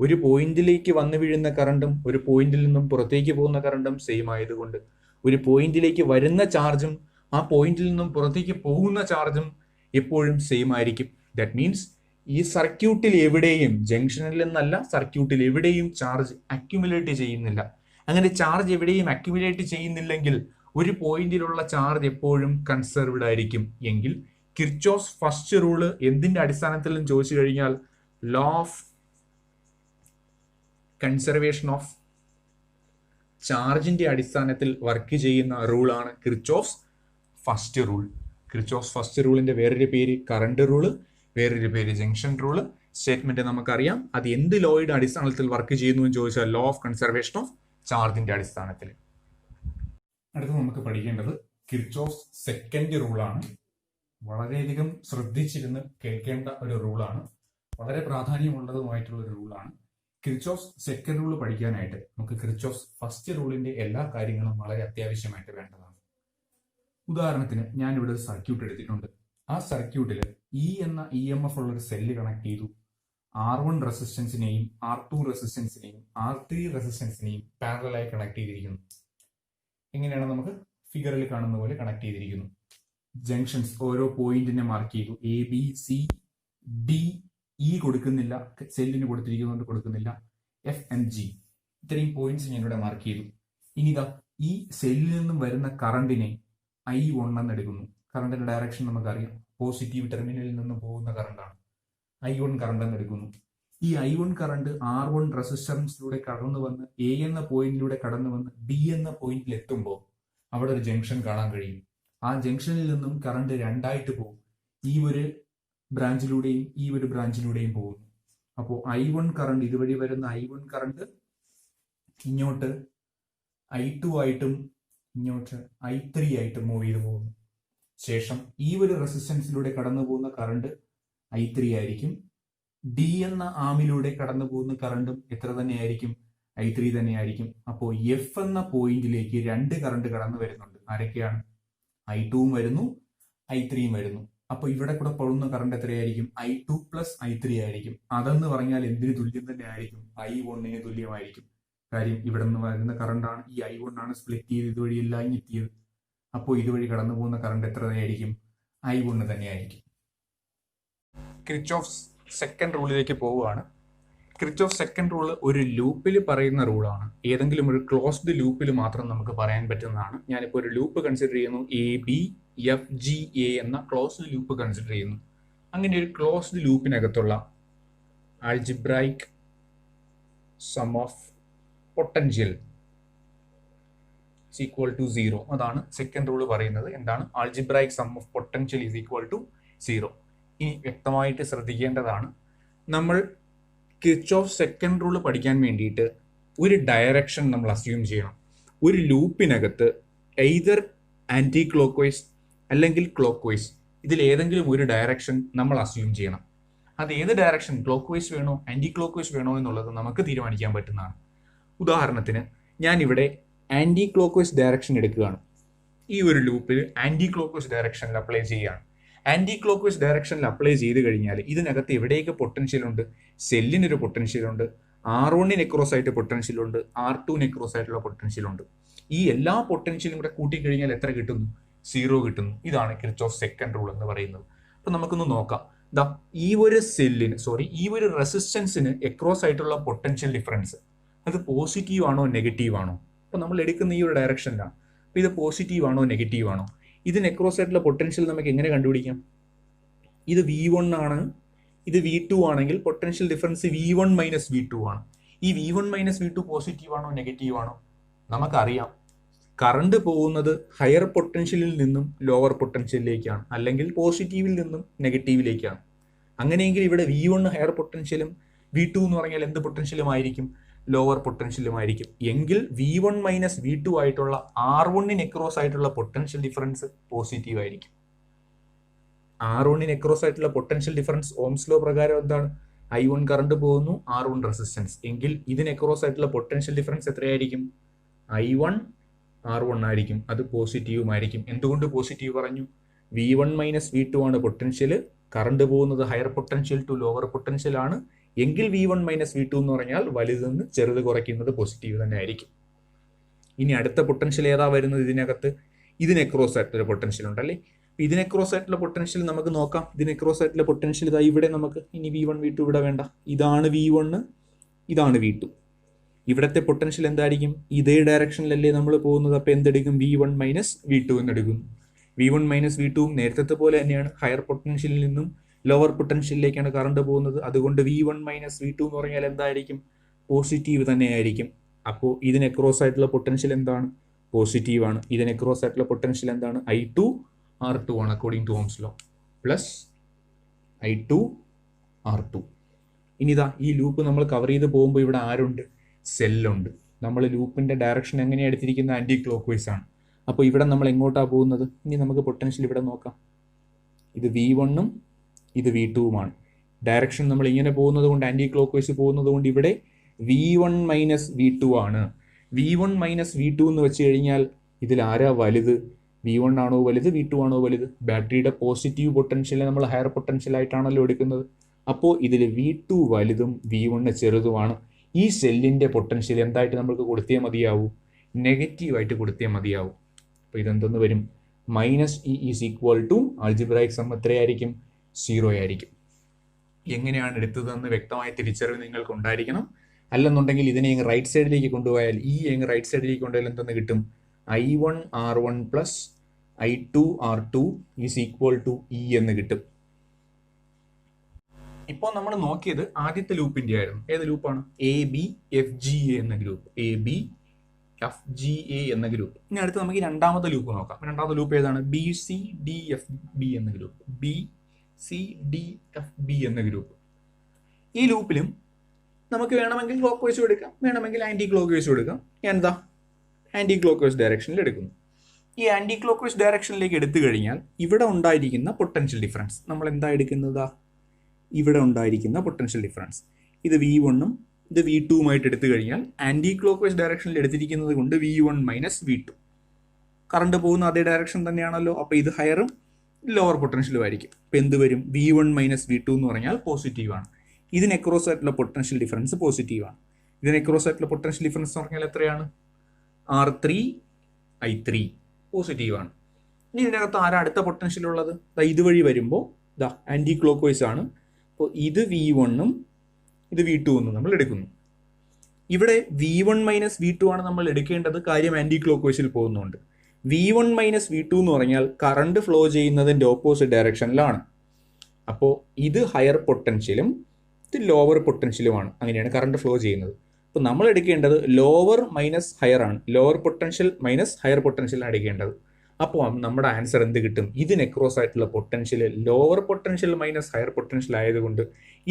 ഒരു പോയിന്റിലേക്ക് വന്നു വീഴുന്ന കറണ്ടും ഒരു പോയിന്റിൽ നിന്നും പുറത്തേക്ക് പോകുന്ന കറണ്ടും സെയിം ആയതുകൊണ്ട് ഒരു പോയിന്റിലേക്ക് വരുന്ന ചാർജും ആ പോയിന്റിൽ നിന്നും പുറത്തേക്ക് പോകുന്ന ചാർജും എപ്പോഴും സെയിം ആയിരിക്കും. ദാറ്റ് മീൻസ് ഈ സർക്യൂട്ടിൽ എവിടെയും, ജംഗ്ഷനിൽ നിന്നല്ല സർക്യൂട്ടിൽ എവിടെയും ചാർജ് അക്യുമുലേറ്റ് ചെയ്യുന്നില്ല. അങ്ങനെ ചാർജ് എവിടെയും അക്യുമുലേറ്റ് ചെയ്യുന്നില്ലെങ്കിൽ ഒരു പോയിന്റിലുള്ള ചാർജ് എപ്പോഴും കൺസർവ്ഡ് ആയിരിക്കും. എങ്കിൽ കിർച്ചോഫ് ഫസ്റ്റ് റൂള് എന്തിന്റെ അടിസ്ഥാനത്തിലും ചോദിച്ചു കഴിഞ്ഞാൽ ലോ ഓഫ് കൺസർവേഷൻ ഓഫ് ചാർജിന്റെ അടിസ്ഥാനത്തിൽ വർക്ക് ചെയ്യുന്ന റൂളാണ് Kirchhoff first rule. Kirchhoff first റൂളിന്റെ വേറൊരു പേര് കറണ്ട് റൂള്, വേറൊരു പേര് ജംഗ്ഷൻ റൂള്. സ്റ്റേറ്റ്മെന്റ് നമുക്കറിയാം. അത് എന്ത് ലോയുടെ അടിസ്ഥാനത്തിൽ വർക്ക് ചെയ്യുന്നു എന്ന് ചോദിച്ചാൽ ലോ ഓഫ് കൺസർവേഷൻ ഓഫ് ചാർജിന്റെ അടിസ്ഥാനത്തിൽ. അടുത്ത് നമുക്ക് പഠിക്കേണ്ടത് കിർച്ചോഫ് സെക്കൻഡ് റൂളാണ്. വളരെയധികം ശ്രദ്ധിച്ചിരുന്ന് കേൾക്കേണ്ട ഒരു റൂളാണ്, വളരെ പ്രാധാന്യമുള്ളതുമായിട്ടുള്ള ഒരു റൂളാണ്. കിർച്ചോഫ് സെക്കൻഡ് റൂൾ പഠിക്കാനായിട്ട് നമുക്ക് കിർച്ചോഫ് ഫസ്റ്റ് റൂളിന്റെ എല്ലാ കാര്യങ്ങളും വളരെ അത്യാവശ്യമായിട്ട് വേണ്ടതാണ്. ഉദാഹരണത്തിന് ഞാൻ ഇവിടെ ഒരു സർക്യൂട്ട് എടുത്തിട്ടുണ്ട്. ആ സർക്യൂട്ടിൽ ഇ എന്ന EMF ഉള്ള ഒരു സെല്ല് കണക്ട് ചെയ്തു. R1 റെസിസ്റ്റൻസിനെയും R2 റെസിസ്റ്റൻസിനെയും R3 റെസിസ്റ്റൻസിനെയും പാരലലായി കണക്ട് ചെയ്തിരിക്കുന്നു. എങ്ങനെയാണ്, നമുക്ക് ഫിഗറിൽ കാണുന്ന പോലെ കണക്ട് ചെയ്തിരിക്കുന്നു. ജംഗ്ഷൻസ് ഓരോ പോയിന്റിനെ മാർക്ക് ചെയ്തു. ABCDE കൊടുക്കുന്നില്ല, സെല്ലിന് കൊടുത്തിരിക്കുന്നതുകൊണ്ട് കൊടുക്കുന്നില്ല. FNG ഇത്രയും പോയിന്റ്സ് ഞാൻ ഇവിടെ മാർക്ക് ചെയ്തു. ഇനി ഇതാ ഈ സെല്ലിൽ നിന്നും വരുന്ന കറണ്ടിനെ I1 എന്ന് എടുക്കുന്നു. കറണ്ടിന്റെ ഡയറക്ഷൻ നമുക്കറിയാം, പോസിറ്റീവ് ടെർമിനലിൽ നിന്ന് പോകുന്ന കറണ്ടാണ്. I1 കറണ്ട് എന്ന് എടുക്കുന്നു. ഈ I1 കറണ്ട് R1 റെസിസ്റ്റൻസിലൂടെ കടന്നു വന്ന് A എന്ന പോയിന്റിലൂടെ കടന്നു വന്ന് B എന്ന പോയിന്റിൽ എത്തുമ്പോൾ അവിടെ ഒരു ജംഗ്ഷൻ കാണാൻ കഴിയും. ആ ജംഗ്ഷനിൽ നിന്നും കറണ്ട് രണ്ടായിട്ട് പോകും. ഈ ഒരു ബ്രാഞ്ചിലൂടെയും ഈ ഒരു ബ്രാഞ്ചിലൂടെയും പോകുന്നു. അപ്പോൾ I1 കറണ്ട്, ഇതുവഴി വരുന്ന I1 കറണ്ട് ഇങ്ങോട്ട് I2 ആയിട്ടും ഇങ്ങോട്ട് I3 ആയിട്ട് മൂവ് ചെയ്ത് പോകുന്നു. ശേഷം ഈ ഒരു റെസിസ്റ്റൻസിലൂടെ കടന്നു പോകുന്ന കറണ്ട് I3 ആയിരിക്കും. ഡി എന്ന ആമിലൂടെ കടന്നു പോകുന്ന കറണ്ടും എത്ര തന്നെയായിരിക്കും? I3 തന്നെയായിരിക്കും. അപ്പോൾ എഫ് എന്ന പോയിന്റിലേക്ക് രണ്ട് കറണ്ട് കടന്നു വരുന്നുണ്ട്. ആരൊക്കെയാണ്? I2 വരുന്നു, I3 വരുന്നു. അപ്പൊ ഇവിടെ കൂടെ പോകുന്ന കറണ്ട് എത്രയായിരിക്കും? I2 പ്ലസ് I3 ആയിരിക്കും. അതെന്ന് പറഞ്ഞാൽ എന്തിന് തുല്യം തന്നെ ആയിരിക്കും? I1 തുല്യമായിരിക്കും. കാര്യം ഇവിടെ നിന്ന് വരുന്ന കറണ്ടാണ്, ഈ I1 ആണ് സ്പ്ലിറ്റ് ചെയ്ത് ഇതുവഴി എല്ലാം എത്തിയത്. അപ്പോൾ ഇതുവഴി കടന്നു പോകുന്ന കറണ്ട് എത്രയായിരിക്കും? I1 തന്നെയായിരിക്കും. കിർച്ചോഫ് സെക്കൻഡ് റൂളിലേക്ക് പോവുകയാണ്. കിർച്ചോഫ് സെക്കൻഡ് റൂൾ ഒരു ലൂപ്പിൽ പറയുന്ന റൂളാണ്. ഏതെങ്കിലും ഒരു ക്ലോസ്ഡ് ലൂപ്പിൽ മാത്രം നമുക്ക് പറയാൻ പറ്റുന്നതാണ്. ഞാനിപ്പോൾ ഒരു ലൂപ്പ് കൺസിഡർ ചെയ്യുന്നു, ABFGA എന്ന ക്ലോസ്ഡ് ലൂപ്പ് കൺസിഡർ ചെയ്യുന്നു. അങ്ങനെ ഒരു ക്ലോസ്ഡ് ലൂപ്പിനകത്തുള്ള algebraic sum of potential is equal to 0. അതാണ് സെക്കൻഡ് റൂൾ പറയുന്നത്. എന്താണ്? Algebraic sum of potential is equal to 0. ഇനി വ്യക്തമായിട്ട് ശ്രദ്ധിക്കേണ്ടതാണ്, നമ്മൾ കിർച്ചോഫ് സെക്കൻഡ് റൂൾ പഠിക്കാൻ വേണ്ടിയിട്ട് ഒരു ഡയറക്ഷൻ നമ്മൾ അസ്യൂം ചെയ്യണം. ഒരു ലൂപ്പിനകത്ത് എയ്തർ ആൻറ്റി ക്ലോക്ക് വൈസ് അല്ലെങ്കിൽ ക്ലോക്ക് വൈസ്, ഇതിൽ ഏതെങ്കിലും ഒരു ഡയറക്ഷൻ നമ്മൾ അസ്യൂം ചെയ്യണം. അത് ഏത് ഡയറക്ഷൻ, ക്ലോക്ക് വൈസ് വേണോ ആൻറ്റി ക്ലോക്ക് വൈസ് വേണോ എന്നുള്ളത് നമുക്ക് തീരുമാനിക്കാൻ പറ്റുന്നതാണ്. ഉദാഹരണത്തിന് ഞാനിവിടെ ആൻറ്റി ക്ലോക്ക് വൈസ് ഡയറക്ഷൻ എടുക്കുകയാണ്. ഈ ഒരു ലൂപ്പിൽ ആൻറ്റി ക്ലോക്ക് വൈസ് ഡയറക്ഷനിൽ അപ്ലൈ ചെയ്യുകയാണ്. ആൻറ്റി ക്ലോക്ക് വൈസ് ഡയറക്ഷനിൽ അപ്ലൈ ചെയ്ത് കഴിഞ്ഞാൽ ഇതിനകത്ത് എവിടെയൊക്കെ പൊട്ടൻഷ്യൽ ഉണ്ട്? സെല്ലിനൊരു പൊട്ടൻഷ്യൽ ഉണ്ട്, R1 എക്രോസ് ആയിട്ട് പൊട്ടൻഷ്യൽ ഉണ്ട്, R2 എക്രോസ് ആയിട്ടുള്ള പൊട്ടൻഷ്യൽ ഉണ്ട്. ഈ എല്ലാ പൊട്ടൻഷ്യലും കൂടെ കൂട്ടിക്കഴിഞ്ഞാൽ എത്ര കിട്ടുന്നു? 0 കിട്ടുന്നു. ഇതാണ് കിർച്ചോഫ് സെക്കൻഡ് റൂൾ എന്ന് പറയുന്നത്. അപ്പൊ നമുക്കൊന്ന് നോക്കാം. ഈ ഒരു സെല്ലിന്, ഈ ഒരു റെസിസ്റ്റൻസിന് എക്രോസ് ആയിട്ടുള്ള പൊട്ടൻഷ്യൽ ഡിഫറൻസ് അത് പോസിറ്റീവ് ആണോ നെഗറ്റീവ് ആണോ? അപ്പൊ നമ്മൾ എടുക്കുന്ന ഈ ഒരു ഡയറക്ഷനിലാണ്. അപ്പൊ ഇത് പോസിറ്റീവ് ആണോ നെഗറ്റീവ് ആണോ? ഇതിന് എക്രോസ് ആയിട്ടുള്ള പൊട്ടൻഷ്യൽ നമുക്ക് എങ്ങനെ കണ്ടുപിടിക്കാം? ഇത് V1 ആണ്, ഇത് V2 ആണെങ്കിൽ potential difference V1 minus V2 ആണ്. ഈ V1 മൈനസ് V2 പോസിറ്റീവ് ആണോ നെഗറ്റീവ് ആണോ? നമുക്കറിയാം, കറണ്ട് പോകുന്നത് ഹയർ പൊട്ടൻഷ്യലിൽ നിന്നും ലോവർ പൊട്ടൻഷ്യലിലേക്കാണ്, അല്ലെങ്കിൽ പോസിറ്റീവിൽ നിന്നും നെഗറ്റീവിലേക്കാണ്. അങ്ങനെയെങ്കിൽ ഇവിടെ V1 ഹയർ പൊട്ടൻഷ്യലും V2 എന്ന് പറഞ്ഞാൽ എന്ത് പൊട്ടൻഷ്യലും ആയിരിക്കും? ലോവർ പൊട്ടൻഷ്യലുമായിരിക്കും. എങ്കിൽ V1 മൈനസ് V2 ആയിട്ടുള്ള R1 എക്രോസ് ആയിട്ടുള്ള പൊട്ടൻഷ്യൽ ഡിഫറൻസ് പോസിറ്റീവ് ആയിരിക്കും. R1 എക്രോസ് ആയിട്ടുള്ള പൊട്ടൻഷ്യൽ ഡിഫറൻസ് ഓംസ് ലോ പ്രകാരം എന്താണ്? I1 കറണ്ട് പോകുന്നു, R1 റെസിസ്റ്റൻസ്. എങ്കിൽ ഇതിന് എക്രോസ് ആയിട്ടുള്ള പൊട്ടൻഷ്യൽ ഡിഫറൻസ് എത്രയായിരിക്കും? I1 R1 ആയിരിക്കും. അത് പോസിറ്റീവുമായിരിക്കും. എന്തുകൊണ്ട് പോസിറ്റീവ് പറഞ്ഞു? V1 മൈനസ് V2 ആണ് പൊട്ടൻഷ്യൽ. കറണ്ട് പോകുന്നത് higher potential to lower potential ആണ്. എങ്കിൽ V1 മൈനസ് V2 എന്ന് പറഞ്ഞാൽ വലുത് നിന്ന് ചെറുത് കുറയ്ക്കുന്നത് പോസിറ്റീവ് തന്നെ ആയിരിക്കും. ഇനി അടുത്ത പൊട്ടൻഷ്യൽ ഏതാ വരുന്നത്? ഇതിനകത്ത് ഇതിന് എക്രോസ് ആയിട്ടുള്ള പൊട്ടൻഷ്യൽ ഉണ്ടല്ലേ. ഇതിന് എക്രോസ് ആയിട്ടുള്ള പൊട്ടൻഷ്യൽ നമുക്ക് നോക്കാം. ഇതിന് എക്രോസ് ആയിട്ടുള്ള പൊട്ടൻഷ്യൽ ഇതാ ഇവിടെ. നമുക്ക് ഇനി V1 V2 ഇവിടെ വേണ്ട. ഇതാണ് V1, ഇതാണ് V2. ഇവിടത്തെ പൊട്ടൻഷ്യൽ എന്തായിരിക്കും? ഇതേ ഡയറക്ഷനിലല്ലേ നമ്മൾ പോകുന്നത്. അപ്പോൾ എന്തെടുക്കും? V1 minus V2 എന്നെടുക്കുന്നു. V1 minus V2 നേരത്തെ പോലെ തന്നെയാണ്. ഹയർ പൊട്ടൻഷ്യലിൽ നിന്നും ലോവർ പൊട്ടൻഷ്യലിലേക്കാണ് കറണ്ട് പോകുന്നത്. അതുകൊണ്ട് V1 മൈനസ് V2 എന്ന് പറഞ്ഞാൽ എന്തായിരിക്കും? പോസിറ്റീവ് തന്നെയായിരിക്കും. അപ്പോൾ ഇതിന് എക്രോസ് ആയിട്ടുള്ള പൊട്ടൻഷ്യൽ എന്താണ്? പോസിറ്റീവ് ആണ്. ഇതിന് എക്രോസ് ആയിട്ടുള്ള പൊട്ടൻഷ്യൽ എന്താണ്? I2 R2 ആണ് according to Ohm's law. Plus I2 R2. ഇനി ഇതാ ഈ ലൂപ്പ് നമ്മൾ കവർ ചെയ്ത് പോകുമ്പോൾ ഇവിടെ ആരുണ്ട്? സെല്ലുണ്ട്. നമ്മൾ ലൂപ്പിന്റെ ഡയറക്ഷൻ എങ്ങനെയാണ് എടുത്തിരിക്കുന്നത്? ആന്റി ക്ലോക്ക് വൈസ് ആണ്. അപ്പോൾ ഇവിടെ നമ്മൾ എങ്ങോട്ടാണ് പോകുന്നത്? ഇനി നമുക്ക് പൊട്ടൻഷ്യൽ ഇവിടെ നോക്കാം. ഇത് V1 ഉം ഇത് V2 ഡയറക്ഷൻ നമ്മൾ ഇങ്ങനെ പോകുന്നത് കൊണ്ട്, ആന്റി ക്ലോക്ക് വൈസ് പോകുന്നത് കൊണ്ട് ഇവിടെ V1 മൈനസ് V2 ആണ്. V1 മൈനസ് V2 എന്ന് വെച്ച് കഴിഞ്ഞാൽ ഇതിൽ ആരാ വലുത്? V1 ആണോ വലുത്? V2 ആണോ വലുത്? ബാറ്ററിയുടെ പോസിറ്റീവ് പൊട്ടൻഷ്യൽ നമ്മൾ ഹയർ പൊട്ടൻഷ്യൽ ആയിട്ടാണല്ലോ എടുക്കുന്നത്. അപ്പോൾ ഇതിൽ V2 വലുതും V1 ചെറുതുമാണ്. ഈ സെല്ലിന്റെ പൊട്ടൻഷ്യൽ എന്തായിട്ട് നമുക്ക് കൊടുത്തേ മതിയാവൂ? നെഗറ്റീവായിട്ട് കൊടുത്തേ മതിയാവൂ. അപ്പോൾ ഇതെന്തെന്ന് വരും? Minus E is equal to algebraic sum എത്രയായിരിക്കും? 0 ആയിരിക്കും. എങ്ങനെയാണ് എടുത്തതെന്ന് വ്യക്തമായ തിരിച്ചറിവ് നിങ്ങൾക്ക് ഉണ്ടായിരിക്കണം. അല്ലെന്നുണ്ടെങ്കിൽ ഇതിനെ റൈറ്റ് സൈഡിലേക്ക് കൊണ്ടുപോയാൽ, റൈറ്റ് സൈഡിലേക്ക് കൊണ്ടുപോയാൽ എന്തെന്ന് കിട്ടും? I1 R1 plus I2 R2 is equal to E എന്ന് കിട്ടും. ഇപ്പോൾ നമ്മൾ നോക്കിയത് ആദ്യത്തെ ലൂപ്പിന്റെ ആയിരുന്നു. ഏത് ലൂപ്പാണ്? ABFGA എന്ന ഗ്രൂപ്പ്. ABFGA എന്ന ഗ്രൂപ്പ്. ഇനി അടുത്ത് നമുക്ക് രണ്ടാമത്തെ ലൂപ്പ് നോക്കാം. രണ്ടാമത്തെ ലൂപ്പ് ഏതാണ്? BCDFB എന്ന ഗ്രൂപ്പ്. BCDFB എന്ന ഗ്രൂപ്പ്. ഈ ലൂപ്പിലും നമുക്ക് വേണമെങ്കിൽ ക്ലോക്ക് വൈസ് എടുക്കാം, വേണമെങ്കിൽ ആന്റി ക്ലോക്ക് വൈസ് എടുക്കാം. ഞാൻ എന്താ ആന്റി ക്ലോക്ക് വൈസ് ഡയറക്ഷനിൽ എടുക്കുന്നു. ഈ ആൻറ്റി ക്ലോക്ക് വൈസ് ഡയറക്ഷനിലേക്ക് എടുത്തു കഴിഞ്ഞാൽ ഇവിടെ ഉണ്ടായിരിക്കുന്ന പൊട്ടൻഷ്യൽ ഡിഫറൻസ് നമ്മൾ എന്താ എടുക്കുന്നതാ, ഇവിടെ ഉണ്ടായിരിക്കുന്ന പൊട്ടൻഷ്യൽ ഡിഫറൻസ് ഇത് V1ഉം ഇത് V2ഉമായിട്ട് എടുത്തു കഴിഞ്ഞാൽ ആൻറ്റി ക്ലോക്ക് വൈസ് ഡയറക്ഷനിൽ എടുത്തിരിക്കുന്നത് കൊണ്ട് V1 മൈനസ് V2 കറണ്ട് പോകുന്ന അതേ ഡയറക്ഷൻ തന്നെയാണല്ലോ. അപ്പോൾ ഇത് ഹയറും ലോവർ പൊട്ടൻഷ്യലും ആയിരിക്കും. അപ്പോൾ എന്ത് വരും, V1 മൈനസ് V2 എന്ന് പറഞ്ഞാൽ പോസിറ്റീവാണ്. ഇതിന് അക്രോസ് ആയിട്ടുള്ള പൊട്ടൻഷ്യൽ ഡിഫറൻസ് പോസിറ്റീവാണ്. ഇതിന് അക്രോസ് ആയിട്ടുള്ള പൊട്ടൻഷ്യൽ ഡിഫറൻസ് എന്ന് പറഞ്ഞാൽ എത്രയാണ്, R3I3 പോസിറ്റീവാണ്. ഇനി ഇതിനകത്ത് ആരാ അടുത്ത പൊട്ടൻഷ്യൽ ഉള്ളത്, ഇതുവഴി വരുമ്പോൾ ആൻറ്റി ക്ലോക്ക് വൈസ് ആണ്. അപ്പോൾ ഇത് V1ഉം ഇത് V2 എന്നും നമ്മൾ എടുക്കുന്നു. ഇവിടെ V1 മൈനസ് V2 ആണ് നമ്മൾ എടുക്കേണ്ടത്, കാര്യം ആൻറ്റി ക്ലോക്ക് വൈസിൽ പോകുന്നുണ്ട്. V1 മൈനസ് V2 എന്ന് പറഞ്ഞാൽ കറണ്ട് ഫ്ലോ ചെയ്യുന്നതിൻ്റെ ഓപ്പോസിറ്റ് ഡയറക്ഷനിലാണ്. അപ്പോൾ ഇത് ഹയർ പൊട്ടൻഷ്യലും ഇത് ലോവർ പൊട്ടൻഷ്യലുമാണ്. അങ്ങനെയാണ് കറണ്ട് ഫ്ലോ ചെയ്യുന്നത്. അപ്പോൾ നമ്മൾ എടുക്കേണ്ടത് ലോവർ മൈനസ് ഹയർ ആണ്, ലോവർ പൊട്ടൻഷ്യൽ മൈനസ് ഹയർ പൊട്ടൻഷ്യലാണ് എടുക്കേണ്ടത്. അപ്പോൾ നമ്മുടെ ആൻസർ എന്ത് കിട്ടും, ഇതിന് അക്രോസ് ആയിട്ടുള്ള potential lower potential minus higher potential ആയതുകൊണ്ട്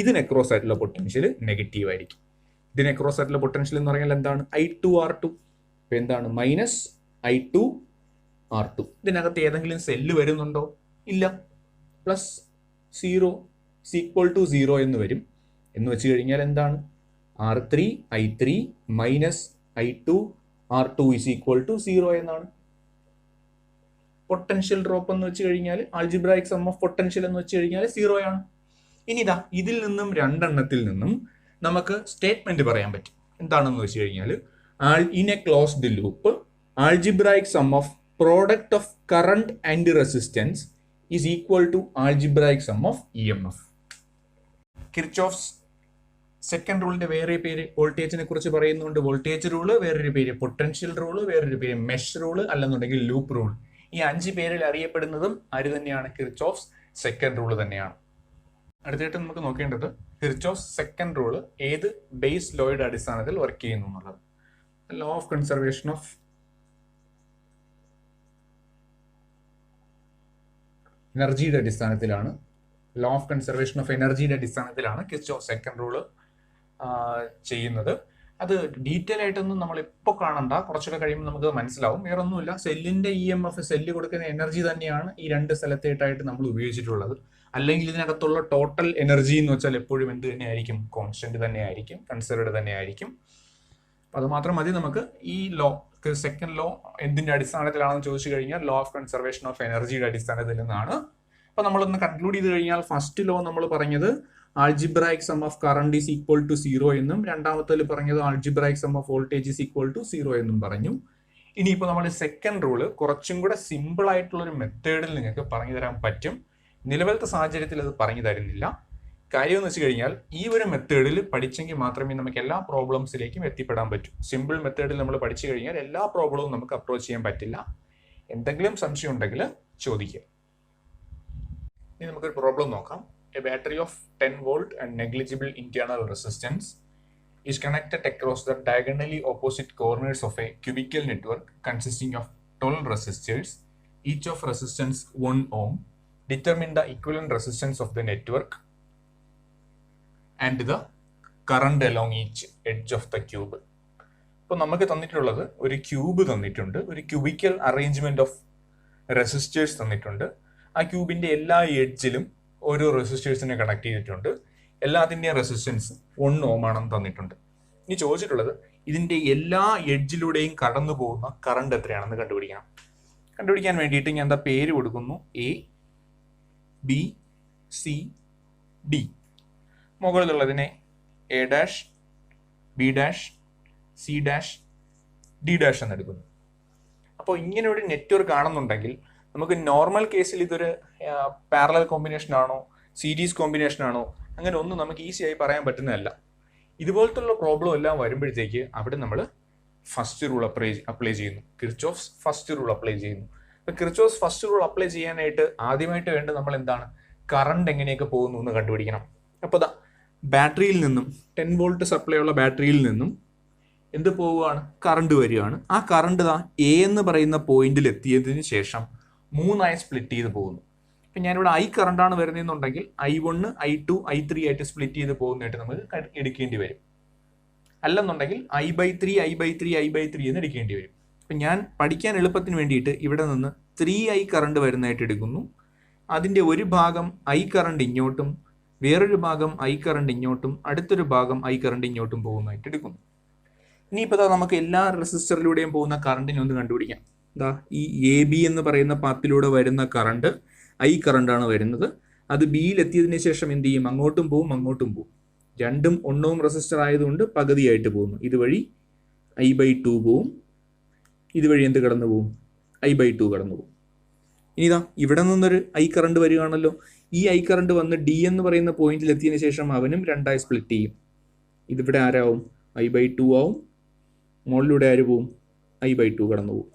ഇതിന് അക്രോസ് ആയിട്ടുള്ള പൊട്ടൻഷ്യൽ നെഗറ്റീവ് ആയിരിക്കും. ഇതിന് അക്രോസ് ആയിട്ടുള്ള പൊട്ടൻഷ്യൽ എന്ന് പറഞ്ഞാൽ എന്താണ്, I2R2. അപ്പോൾ എന്താണ്, മൈനസ് I2R2. ഇതിനകത്ത് ഏതെങ്കിലും സെല്ല് വരുന്നുണ്ടോ, ഇല്ല. പ്ലസ് 0 = 0 എന്ന് വരും. എന്ന് വെച്ച് കഴിഞ്ഞാൽ എന്താണ്, R3I3 മൈനസ് I2R2 = 0 എന്നാണ്. പൊട്ടൻഷ്യൽ ഡ്രോപ്പ് എന്ന് വെച്ച് കഴിഞ്ഞാൽ ആൾജിബ്രായിക് സം ഓഫ് പൊട്ടൻഷ്യൽ എന്ന് വെച്ച് കഴിഞ്ഞാൽ 0 ആണ്. ഇനി ഇതിൽ നിന്നും രണ്ടെണ്ണത്തിൽ നിന്നും നമുക്ക് സ്റ്റേറ്റ്മെന്റ് പറയാൻ പറ്റും. എന്താണെന്ന് വെച്ച് കഴിഞ്ഞാൽ in a closed loop algebraic sum of product of current and resistance is equal to algebraic sum of EMF. Kirchhoff's second റൂളിന്റെ വേറെ പേര് വോൾട്ടേജിനെ കുറിച്ച് പറയുന്നുണ്ട്. വോൾട്ടേജ് റൂള് വേറൊരു പേര്, പൊട്ടൻഷ്യൽ റൂള് വേറൊരു പേര്, മെഷ് റൂള് അല്ലെന്നുണ്ടെങ്കിൽ ലൂപ്പ് റൂൾ. ഈ 5 പേരിൽ അറിയപ്പെടുന്നതും ആര് തന്നെയാണ്, കിർച്ചോഫ്സ് സെക്കൻഡ് റൂള് തന്നെയാണ്. അടുത്തായിട്ട് നമുക്ക് നോക്കേണ്ടത് കിർച്ചോഫ്സ് സെക്കൻഡ് റൂള് ഏത് ബേസ് ലോയുടെ അടിസ്ഥാനത്തിൽ വർക്ക് ചെയ്യുന്നു എന്നുള്ളത്. ലോ ഓഫ് കൺസർവേഷൻ ഓഫ് എനർജിയുടെ അടിസ്ഥാനത്തിലാണ്, ലോ ഓഫ് കൺസർവേഷൻ ഓഫ് എനർജിയുടെ അടിസ്ഥാനത്തിലാണ് കിർച്ചോഫ് സെക്കൻഡ് റൂള് ചെയ്യുന്നത്. അത് ഡീറ്റെയിൽ ആയിട്ടൊന്നും നമ്മൾ ഇപ്പോൾ കാണണ്ട, കുറച്ചൊക്കെ കഴിയുമ്പോൾ നമുക്ക് മനസ്സിലാവും. വേറെ ഒന്നുമില്ല, സെല്ലിന്റെ EMF, സെല്ല് കൊടുക്കുന്ന എനർജി തന്നെയാണ് ഈ രണ്ട് സ്ഥലത്തേട്ടായിട്ട് നമ്മൾ ഉപയോഗിച്ചിട്ടുള്ളത്. അല്ലെങ്കിൽ ഇതിനകത്തുള്ള ടോട്ടൽ എനർജി എന്ന് വെച്ചാൽ എപ്പോഴും എന്ത് തന്നെയായിരിക്കും, കോൺസ്റ്റന്റ് തന്നെയായിരിക്കും, കൺസർവ്ഡ് തന്നെയായിരിക്കും. അപ്പം അത് മാത്രം മതി നമുക്ക്. ഈ ലോ സെക്കൻഡ് ലോ എന്തിന്റെ അടിസ്ഥാനത്തിലാണെന്ന് ചോദിച്ചു കഴിഞ്ഞാൽ ലോ ഓഫ് കൺസർവേഷൻ ഓഫ് എനർജിയുടെ അടിസ്ഥാനത്തിൽ നിന്നാണ്. അപ്പൊ നമ്മളൊന്ന് കൺക്ലൂഡ് ചെയ്ത് കഴിഞ്ഞാൽ ഫസ്റ്റ് ലോ നമ്മൾ പറഞ്ഞത് algebraic sum of current is equal to 0 എന്നും, രണ്ടാമത്തേൽ പറഞ്ഞത് algebraic sum of voltage is equal to 0 എന്നും പറഞ്ഞു. ഇനിയിപ്പോൾ നമ്മൾ സെക്കൻഡ് റൂള് കുറച്ചും കൂടെ സിമ്പിൾ ആയിട്ടുള്ള ഒരു മെത്തേഡിൽ നിങ്ങൾക്ക് പറഞ്ഞു തരാൻ പറ്റും. നിലവിലത്തെ സാഹചര്യത്തിൽ അത് പറഞ്ഞു തരുന്നില്ല. കാര്യം എന്ന് വെച്ച് കഴിഞ്ഞാൽ ഈ ഒരു മെത്തേഡിൽ പഠിച്ചെങ്കിൽ മാത്രമേ നമുക്ക് എല്ലാ പ്രോബ്ലംസിലേക്കും എത്തിപ്പെടാൻ പറ്റൂ. സിമ്പിൾ മെത്തേഡിൽ നമ്മൾ പഠിച്ചു കഴിഞ്ഞാൽ എല്ലാ പ്രോബ്ലവും നമുക്ക് അപ്രോച്ച് ചെയ്യാൻ പറ്റില്ല. എന്തെങ്കിലും സംശയം ഉണ്ടെങ്കിൽ ചോദിക്കുക. ഇനി നമുക്കൊരു പ്രോബ്ലം നോക്കാം. A battery of 10 volt and negligible internal resistance is connected across the diagonally opposite corners of a cubical network consisting of 12 resistors, each of resistance 1 ohm. Determine the equivalent resistance of the network and the current along each edge of the cube. ഇപ്പോൾ നമുക്ക് തന്നിട്ടുള്ളത് ഒരു cube തന്നിട്ടുണ്ട്, ഒരു cubical arrangement of resistors തന്നിട്ടുണ്ട്. ആ ക്യൂബിന്റെ എല്ലാ എഡ്ജിലും ഓരോ റെസിസ്റ്റേഴ്സിനെ കണക്ട് ചെയ്തിട്ടുണ്ട്. എല്ലാത്തിൻ്റെയും റെസിസ്റ്റൻസ് 1 ohm ആണെന്ന് തന്നിട്ടുണ്ട്. ഇനി ചോദിച്ചിട്ടുള്ളത് ഇതിന്റെ എല്ലാ എഡ്ജിലൂടെയും കടന്നു പോകുന്ന കറണ്ട് എത്രയാണെന്ന് കണ്ടുപിടിക്കണം. കണ്ടുപിടിക്കാൻ വേണ്ടിയിട്ട് ഞാൻ എന്താ പേര് കൊടുക്കുന്നു, A, B, C, D. മുകളിലുള്ളതിനെ A', B', C', D' എന്നെടുക്കുന്നു. അപ്പോൾ ഇങ്ങനെ ഒരു നെറ്റ്വർക്ക് ആണെന്നുണ്ടെങ്കിൽ നമുക്ക് നോർമൽ കേസിൽ ഇതൊരു പാരലൽ കോമ്പിനേഷൻ ആണോ സീരീസ് കോമ്പിനേഷൻ ആണോ അങ്ങനെ ഒന്നും നമുക്ക് ഈസി ആയി പറയാൻ പറ്റുന്നതല്ല. ഇതുപോലത്തുള്ള പ്രോബ്ലം എല്ലാം വരുമ്പോഴത്തേക്ക് അവിടെ നമ്മൾ ഫസ്റ്റ് റൂൾ അപ്ലൈ ചെയ്യുന്നു, കിർച്ചോഫ്സ് ഫസ്റ്റ് റൂൾ അപ്ലൈ ചെയ്യുന്നു. അപ്പോൾ കിർച്ചോഫ്സ് ഫസ്റ്റ് റൂൾ അപ്ലൈ ചെയ്യാനായിട്ട് ആദ്യമായിട്ട് വേണ്ടത് നമ്മൾ എന്താണ്, കറണ്ട് എങ്ങനെയൊക്കെ പോകുന്നു എന്ന് കണ്ടുപിടിക്കണം. അപ്പോൾ ബാറ്ററിയിൽ നിന്നും 10 volt സപ്ലൈ ഉള്ള ബാറ്ററിയിൽ നിന്നും എന്ത് പോവുകയാണ്, കറണ്ട് വരികയാണ്. ആ കറണ്ട് A എന്ന് പറയുന്ന പോയിന്റിൽ എത്തിയതിന് ശേഷം 3 സ്പ്ലിറ്റ് ചെയ്ത് പോകുന്നു. ഇപ്പം ഞാനിവിടെ I കറണ്ടാണ് വരുന്നതെന്നുണ്ടെങ്കിൽ I1, I2, I3 ആയിട്ട് സ്പ്ലിറ്റ് ചെയ്ത് പോകുന്നതായിട്ട് നമുക്ക് എടുക്കേണ്ടി വരും. അല്ലെന്നുണ്ടെങ്കിൽ I/3 എന്ന് എടുക്കേണ്ടി വരും. അപ്പം ഞാൻ പഠിക്കാൻ എളുപ്പത്തിന് വേണ്ടിയിട്ട് ഇവിടെ നിന്ന് 3i കറണ്ട് വരുന്നതായിട്ട് എടുക്കുന്നു. അതിൻ്റെ ഒരു ഭാഗം i കറണ്ട് ഇങ്ങോട്ടും വേറൊരു ഭാഗം i കറണ്ട് ഇങ്ങോട്ടും അടുത്തൊരു ഭാഗം i കറണ്ട് ഇങ്ങോട്ടും പോകുന്നതായിട്ട് എടുക്കുന്നു. ഇനിയിപ്പോൾ നമുക്ക് എല്ലാ റെസിസ്റ്ററിലൂടെയും പോകുന്ന കറണ്ടിനെ ഒന്ന് കണ്ടുപിടിക്കാം. ഇതാ ഈ എ ബി എന്ന് പറയുന്ന പാത്തിലൂടെ വരുന്ന കറണ്ട് i കറണ്ടാണ് വരുന്നത്. അത് ബിയിലെത്തിയതിന് ശേഷം എന്ത് ചെയ്യും? അങ്ങോട്ടും പോവും അങ്ങോട്ടും പോവും. രണ്ടും 1 ohm റെസിസ്റ്റർ ആയതുകൊണ്ട് പകുതിയായിട്ട് പോകുന്നു. ഇതുവഴി I/2 പോവും, ഇതുവഴി എന്ത് കടന്നു പോവും? I/2 കടന്നു പോവും. ഇനി ഇതാ ഇവിടെ നിന്നൊരു i കറണ്ട് വരികയാണല്ലോ. ഈ i കറണ്ട് വന്ന് ഡി എന്ന് പറയുന്ന പോയിന്റിൽ എത്തിയതിനു ശേഷം അവനും 2ആയി സ്പ്ലിറ്റ് ചെയ്യും. ഇതിവിടെ ആരാവും? I/2 ആവും. മുകളിലൂടെ ആര് പോവും? I/2 കടന്നു പോവും.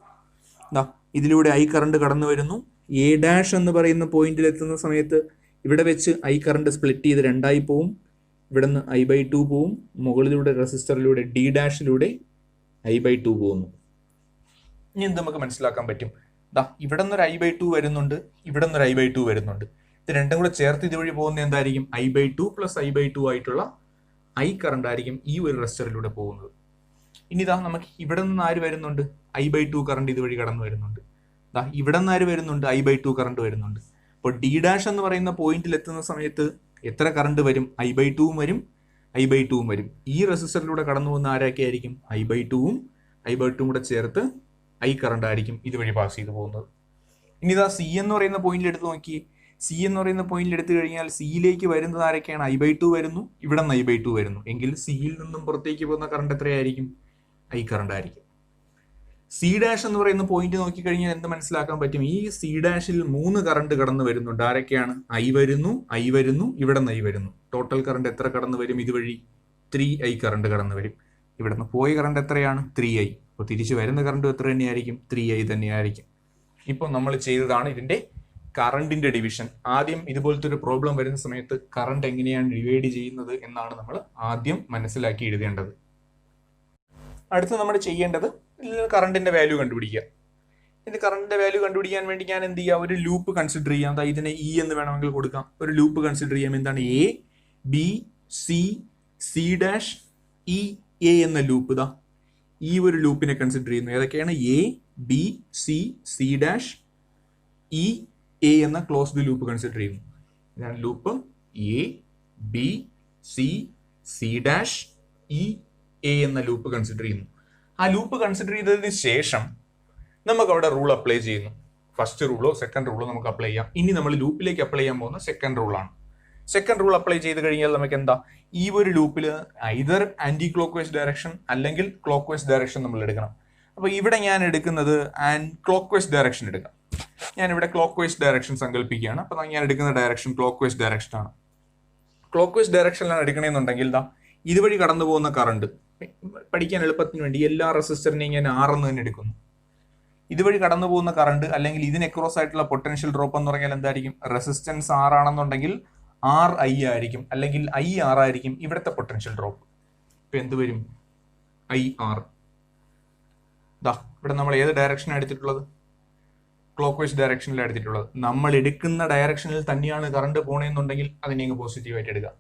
ഇതാ ഇതിലൂടെ i കറണ്ട് കടന്നു വരുന്നു. എ ഡാഷ് എന്ന് പറയുന്ന പോയിന്റിൽ എത്തുന്ന സമയത്ത് ഇവിടെ വെച്ച് i കറണ്ട് സ്പ്ലിറ്റ് ചെയ്ത് 2ആയി പോവും. ഇവിടെ നിന്ന് I/2 പോവും. മുകളിലൂടെ റെസിസ്റ്ററിലൂടെ ഡി ഡാഷിലൂടെ I/2 പോകുന്നു. ഇനി എന്ത് നമുക്ക് മനസ്സിലാക്കാൻ പറ്റും? ദാ ഇവിടെ നിന്നൊരു I/2 വരുന്നുണ്ട്, ഇവിടെ നിന്നൊരു I/2 വരുന്നുണ്ട്. ഇത് രണ്ടും കൂടെ ചേർത്ത് ഇതുവഴി പോകുന്ന എന്തായിരിക്കും? I/2 പ്ലസ് I/2 ആയിട്ടുള്ള i കറണ്ട് ആയിരിക്കും ഈ ഒരു റെസിസ്റ്ററിലൂടെ പോകുന്നത്. ഇനി ഇതാ നമുക്ക് ഇവിടെ നിന്ന് ആര് വരുന്നുണ്ട്? I/2 കറണ്ട് ഇതുവഴി കടന്നു വരുന്നുണ്ട്. ദാ ഇവിടെ നിന്ന് ആര് വരുന്നുണ്ട്? I/2 കറണ്ട് വരുന്നുണ്ട്. അപ്പോൾ ഡി ഡാഷ് എന്ന് പറയുന്ന പോയിന്റിൽ എത്തുന്ന സമയത്ത് എത്ര കറണ്ട് വരും? I/2 വരും, I/2 വരും. ഈ റെസിസ്റ്ററിലൂടെ കടന്നു പോകുന്ന ആരൊക്കെ ആയിരിക്കും? I/2 കൂടെ ചേർത്ത് i കറണ്ട് ആയിരിക്കും ഇതുവഴി പാസ് ചെയ്ത് പോകുന്നത്. ഇനി ഇതാ സി എന്ന് പറയുന്ന പോയിന്റിൽ എടുത്ത് നോക്കി. സി എന്ന് പറയുന്ന പോയിന്റിൽ എടുത്തു കഴിഞ്ഞാൽ സിയിലേക്ക് വരുന്നത് ആരൊക്കെയാണ്? I/2 വരുന്നു, ഇവിടെ നിന്ന് I/2 വരുന്നു. എങ്കിൽ സിയിൽ നിന്നും പുറത്തേക്ക് പോകുന്ന കറണ്ട് എത്രയായിരിക്കും? i കറണ്ട് ആയിരിക്കും. സി ഡാഷ് എന്ന് പറയുന്ന പോയിന്റ് നോക്കിക്കഴിഞ്ഞാൽ എന്ത് മനസ്സിലാക്കാൻ പറ്റും? ഈ സി ഡാഷിൽ 3 കറണ്ട് കടന്നു വരുന്നുണ്ട്. ആരൊക്കെയാണ്? i വരുന്നു, ഇവിടെ നിന്ന് i വരുന്നു. ടോട്ടൽ കറണ്ട് എത്ര കടന്നു വരും? ഇതുവഴി 3i കറണ്ട് കടന്നു വരും. ഇവിടെ നിന്ന് പോയ കറണ്ട് എത്രയാണ്? 3i. അപ്പോൾ തിരിച്ചു വരുന്ന കറണ്ട് എത്ര തന്നെയായിരിക്കും? 3i തന്നെയായിരിക്കും. ഇപ്പോൾ നമ്മൾ ചെയ്തതാണ് ഇതിന്റെ കറണ്ടിന്റെ ഡിവിഷൻ. ആദ്യം ഇതുപോലത്തെ ഒരു പ്രോബ്ലം വരുന്ന സമയത്ത് കറണ്ട് എങ്ങനെയാണ് ഡിവൈഡ് ചെയ്യുന്നത് എന്നാണ് നമ്മൾ ആദ്യം മനസ്സിലാക്കി എഴുതേണ്ടത്. അടുത്ത് നമ്മൾ ചെയ്യേണ്ടത് കറണ്ടിന്റെ വാല്യൂ കണ്ടുപിടിക്കുക. ഇത് കറണ്ടിന്റെ വാല്യൂ കണ്ടുപിടിക്കാൻ വേണ്ടി ഞാൻ എന്ത് ചെയ്യുക? ഒരു ലൂപ്പ് കൺസിഡർ ചെയ്യാം. ഇതിനെ ഇ എന്ന് വേണമെങ്കിൽ കൊടുക്കാം. ഒരു ലൂപ്പ് കൺസിഡർ ചെയ്യാം. എന്താണ്? A B C C dash E A എന്ന ലൂപ്പ്. ഇതാ ഈ ഒരു ലൂപ്പിനെ കൺസിഡർ ചെയ്യുന്നു. ഏതൊക്കെയാണ്? A B C C dash E A എന്ന ക്ലോസ്ഡ് ലൂപ്പ് കൺസിഡർ ചെയ്യുന്നു. ഇതാണ് loop A B C C dash E A എന്ന ലൂപ്പ് കൺസിഡർ ചെയ്യുന്നു. ആ ലൂപ്പ് കൺസിഡർ ചെയ്തതിന് ശേഷം നമുക്ക് അവിടെ റൂൾ അപ്ലൈ ചെയ്യുന്നു. ഫസ്റ്റ് റൂളോ സെക്കൻഡ് റൂളോ നമുക്ക് അപ്ലൈ ചെയ്യാം. ഇനി നമ്മൾ ലൂപ്പിലേക്ക് അപ്ലൈ ചെയ്യാൻ പോകുന്ന സെക്കൻഡ് റൂളാണ്. സെക്കൻഡ് റൂൾ അപ്ലൈ ചെയ്ത് കഴിഞ്ഞാൽ നമുക്ക് എന്താ? ഈ ഒരു ലൂപ്പിൽ either anti clockwise direction അല്ലെങ്കിൽ ക്ലോക്ക് വൈസ് ഡയറക്ഷൻ നമ്മൾ എടുക്കണം. അപ്പോൾ ഇവിടെ ഞാൻ എടുക്കുന്നത് ക്ലോക്ക് വൈസ് ഡയറക്ഷൻ എടുക്കാം. ഞാനിവിടെ ക്ലോക്ക് വൈസ് ഡയറക്ഷൻ സങ്കല്പിക്കുകയാണ്. അപ്പോൾ ഞാൻ എടുക്കുന്ന ഡയറക്ഷൻ ക്ലോക്ക് വൈസ് ഡയറക്ഷൻ ആണ്. ക്ലോക്ക് വൈസ് ഡയറക്ഷനിലാണ് എടുക്കണമെന്നുണ്ടെങ്കിൽ ഇതുവഴി കടന്നു പോകുന്ന കറണ്ട് പഠിക്കാൻ എളുപ്പത്തിന് വേണ്ടി എല്ലാ റെസിസ്റ്ററിനെയും ഞാൻ R എന്ന് തന്നെ എടുക്കുന്നു. ഇതുവഴി കടന്നു പോകുന്ന കറണ്ട് അല്ലെങ്കിൽ ഇതിന് അക്രോസ് ആയിട്ടുള്ള പൊട്ടൻഷ്യൽ ഡ്രോപ്പ് എന്ന് പറഞ്ഞാൽ എന്തായിരിക്കും? റെസിസ്റ്റൻസ് R ആണെന്നുണ്ടെങ്കിൽ RI ആയിരിക്കും, അല്ലെങ്കിൽ IR ആയിരിക്കും ഇവിടുത്തെ പൊട്ടൻഷ്യൽ ഡ്രോപ്പ്. ഇപ്പൊ എന്ത് വരും? IR. ഇവിടെ നമ്മൾ ഏത് ഡയറക്ഷനാണ് എടുത്തിട്ടുള്ളത്? ക്ലോക്ക് വൈസ് ഡയറക്ഷനിലാണ് എടുത്തിട്ടുള്ളത്. നമ്മൾ എടുക്കുന്ന ഡയറക്ഷനിൽ തന്നെയാണ് കറണ്ട് പോകണമെന്നുണ്ടെങ്കിൽ അതിനെ പോസിറ്റീവായിട്ട് എടുക്കുക.